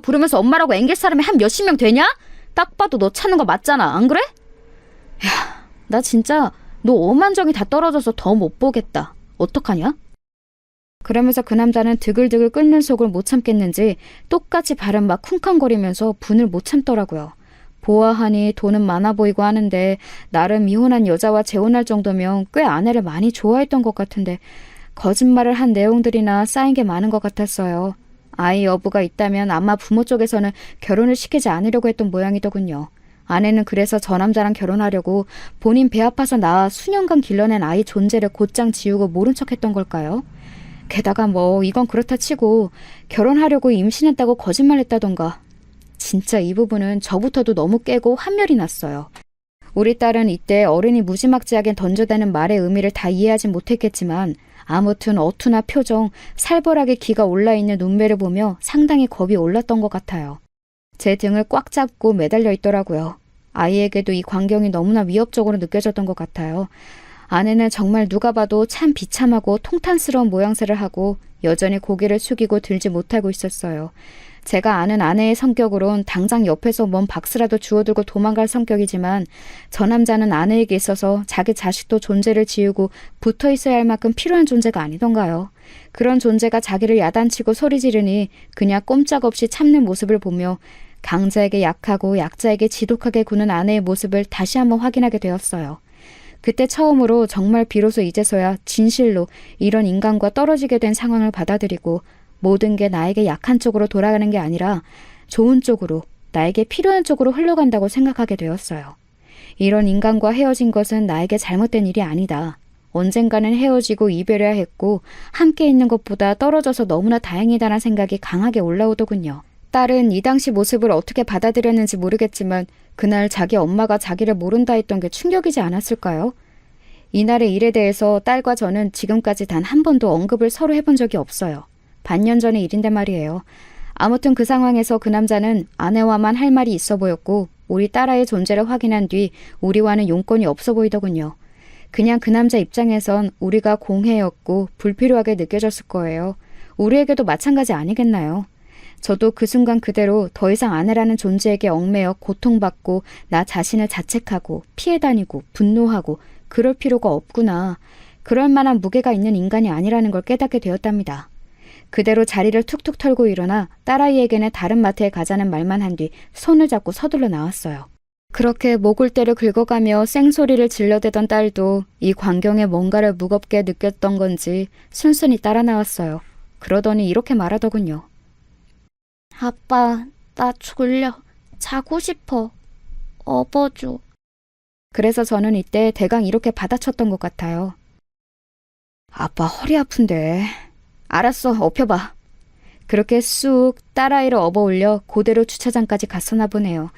부르면서 엄마라고 앵길 사람이 한 몇십 명 되냐? 딱 봐도 너 찾는 거 맞잖아. 안 그래? 야, 나 진짜 너 오만정이 다 떨어져서 더 못 보겠다. 어떡하냐? 그러면서 그 남자는 드글드글 끓는 속을 못 참겠는지 똑같이 발은 막 쿵쾅거리면서 분을 못 참더라고요. 보아하니 돈은 많아 보이고 하는데 나름 이혼한 여자와 재혼할 정도면 꽤 아내를 많이 좋아했던 것 같은데 거짓말을 한 내용들이나 쌓인 게 많은 것 같았어요. 아이 여부가 있다면 아마 부모 쪽에서는 결혼을 시키지 않으려고 했던 모양이더군요. 아내는 그래서 저 남자랑 결혼하려고 본인 배 아파서 낳아 수년간 길러낸 아이 존재를 곧장 지우고 모른 척했던 걸까요? 게다가 뭐 이건 그렇다 치고 결혼하려고 임신했다고 거짓말했다던가. 진짜 이 부분은 저부터도 너무 깨고 환멸이 났어요. 우리 딸은 이때 어른이 무지막지하게 던져대는 말의 의미를 다 이해하진 못했겠지만 아무튼 어투나 표정, 살벌하게 기가 올라있는 눈매를 보며 상당히 겁이 올랐던 것 같아요. 제 등을 꽉 잡고 매달려 있더라고요. 아이에게도 이 광경이 너무나 위협적으로 느껴졌던 것 같아요. 아내는 정말 누가 봐도 참 비참하고 통탄스러운 모양새를 하고 여전히 고개를 숙이고 들지 못하고 있었어요. 제가 아는 아내의 성격으론 당장 옆에서 뭔 박스라도 주워들고 도망갈 성격이지만 저 남자는 아내에게 있어서 자기 자식도 존재를 지우고 붙어 있어야 할 만큼 필요한 존재가 아니던가요. 그런 존재가 자기를 야단치고 소리 지르니 그냥 꼼짝없이 참는 모습을 보며 강자에게 약하고 약자에게 지독하게 구는 아내의 모습을 다시 한번 확인하게 되었어요. 그때 처음으로 정말 비로소 이제서야 진실로 이런 인간과 떨어지게 된 상황을 받아들이고 모든 게 나에게 약한 쪽으로 돌아가는 게 아니라 좋은 쪽으로, 나에게 필요한 쪽으로 흘러간다고 생각하게 되었어요. 이런 인간과 헤어진 것은 나에게 잘못된 일이 아니다. 언젠가는 헤어지고 이별해야 했고 함께 있는 것보다 떨어져서 너무나 다행이다라는 생각이 강하게 올라오더군요. 딸은 이 당시 모습을 어떻게 받아들였는지 모르겠지만 그날 자기 엄마가 자기를 모른다 했던 게 충격이지 않았을까요? 이날의 일에 대해서 딸과 저는 지금까지 단 한 번도 언급을 서로 해본 적이 없어요. 반년 전의 일인데 말이에요. 아무튼 그 상황에서 그 남자는 아내와만 할 말이 있어 보였고 우리 딸아이의 존재를 확인한 뒤 우리와는 용건이 없어 보이더군요. 그냥 그 남자 입장에선 우리가 공해였고 불필요하게 느껴졌을 거예요. 우리에게도 마찬가지 아니겠나요? 저도 그 순간 그대로 더 이상 아내라는 존재에게 얽매여 고통받고 나 자신을 자책하고 피해 다니고 분노하고 그럴 필요가 없구나. 그럴 만한 무게가 있는 인간이 아니라는 걸 깨닫게 되었답니다. 그대로 자리를 툭툭 털고 일어나 딸아이에게는 다른 마트에 가자는 말만 한 뒤 손을 잡고 서둘러 나왔어요. 그렇게 목을대를 긁어가며 쌩소리를 질러대던 딸도 이 광경에 뭔가를 무겁게 느꼈던 건지 순순히 따라 나왔어요. 그러더니 이렇게 말하더군요. 아빠, 나 졸려. 자고 싶어. 업어줘. 그래서 저는 이때 대강 이렇게 받아쳤던 것 같아요. 아빠 허리 아픈데. 알았어, 업혀봐. 그렇게 쑥 딸아이를 업어올려 그대로 주차장까지 갔었나 보네요.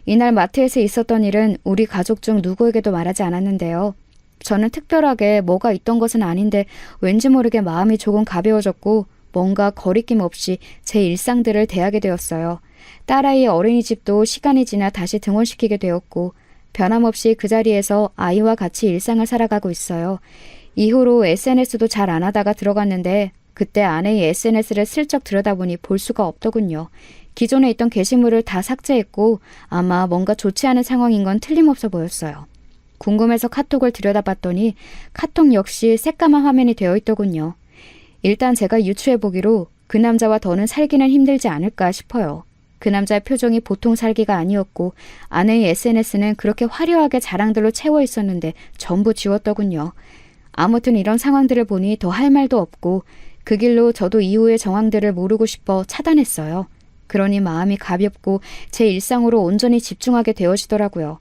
이날 마트에서 있었던 일은 우리 가족 중 누구에게도 말하지 않았는데요. 저는 특별하게 뭐가 있던 것은 아닌데 왠지 모르게 마음이 조금 가벼워졌고 뭔가 거리낌 없이 제 일상들을 대하게 되었어요. 딸아이의 어린이집도 시간이 지나 다시 등원시키게 되었고 변함없이 그 자리에서 아이와 같이 일상을 살아가고 있어요. 이후로 SNS도 잘 안 하다가 들어갔는데 그때 아내의 SNS를 슬쩍 들여다보니 볼 수가 없더군요. 기존에 있던 게시물을 다 삭제했고 아마 뭔가 좋지 않은 상황인 건 틀림없어 보였어요. 궁금해서 카톡을 들여다봤더니 카톡 역시 새까만 화면이 되어 있더군요. 일단 제가 유추해보기로 그 남자와 더는 살기는 힘들지 않을까 싶어요. 그 남자의 표정이 보통 살기가 아니었고 아내의 SNS는 그렇게 화려하게 자랑들로 채워 있었는데 전부 지웠더군요. 아무튼 이런 상황들을 보니 더 할 말도 없고 그 길로 저도 이후의 정황들을 모르고 싶어 차단했어요. 그러니 마음이 가볍고 제 일상으로 온전히 집중하게 되어지더라고요.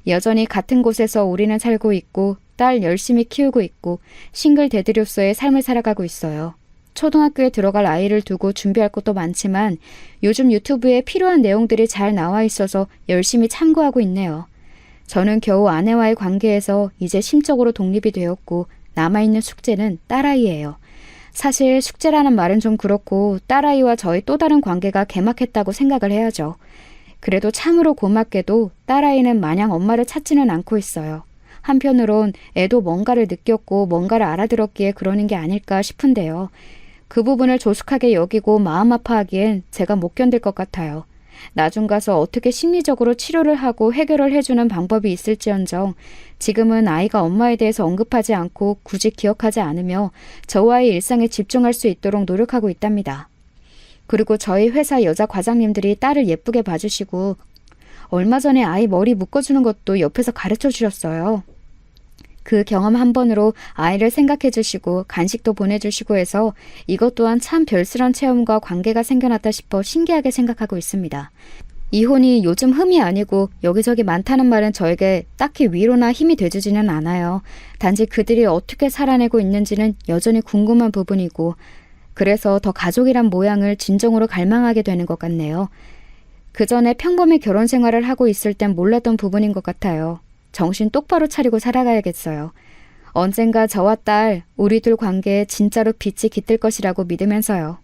여전히 같은 곳에서 우리는 살고 있고 딸 열심히 키우고 있고 싱글 데드로서의 삶을 살아가고 있어요. 초등학교에 들어갈 아이를 두고 준비할 것도 많지만 요즘 유튜브에 필요한 내용들이 잘 나와 있어서 열심히 참고하고 있네요. 저는 겨우 아내와의 관계에서 이제 심적으로 독립이 되었고 남아있는 숙제는 딸아이예요. 사실 숙제라는 말은 좀 그렇고 딸아이와 저의 또 다른 관계가 개막했다고 생각을 해야죠. 그래도 참으로 고맙게도 딸아이는 마냥 엄마를 찾지는 않고 있어요. 한편으론 애도 뭔가를 느꼈고 뭔가를 알아들었기에 그러는 게 아닐까 싶은데요. 그 부분을 조숙하게 여기고 마음 아파하기엔 제가 못 견딜 것 같아요. 나중 가서 어떻게 심리적으로 치료를 하고 해결을 해주는 방법이 있을지언정 지금은 아이가 엄마에 대해서 언급하지 않고 굳이 기억하지 않으며 저와의 일상에 집중할 수 있도록 노력하고 있답니다. 그리고 저희 회사 여자 과장님들이 딸을 예쁘게 봐주시고 얼마 전에 아이 머리 묶어주는 것도 옆에서 가르쳐 주셨어요. 그 경험 한 번으로 아이를 생각해 주시고 간식도 보내주시고 해서 이것 또한 참 별스런 체험과 관계가 생겨났다 싶어 신기하게 생각하고 있습니다. 이혼이 요즘 흠이 아니고 여기저기 많다는 말은 저에게 딱히 위로나 힘이 돼주지는 않아요. 단지 그들이 어떻게 살아내고 있는지는 여전히 궁금한 부분이고 그래서 더 가족이란 모양을 진정으로 갈망하게 되는 것 같네요. 그 전에 평범히 결혼 생활을 하고 있을 땐 몰랐던 부분인 것 같아요. 정신 똑바로 차리고 살아가야겠어요. 언젠가 저와 딸, 우리 둘 관계에 진짜로 빛이 깃들 것이라고 믿으면서요.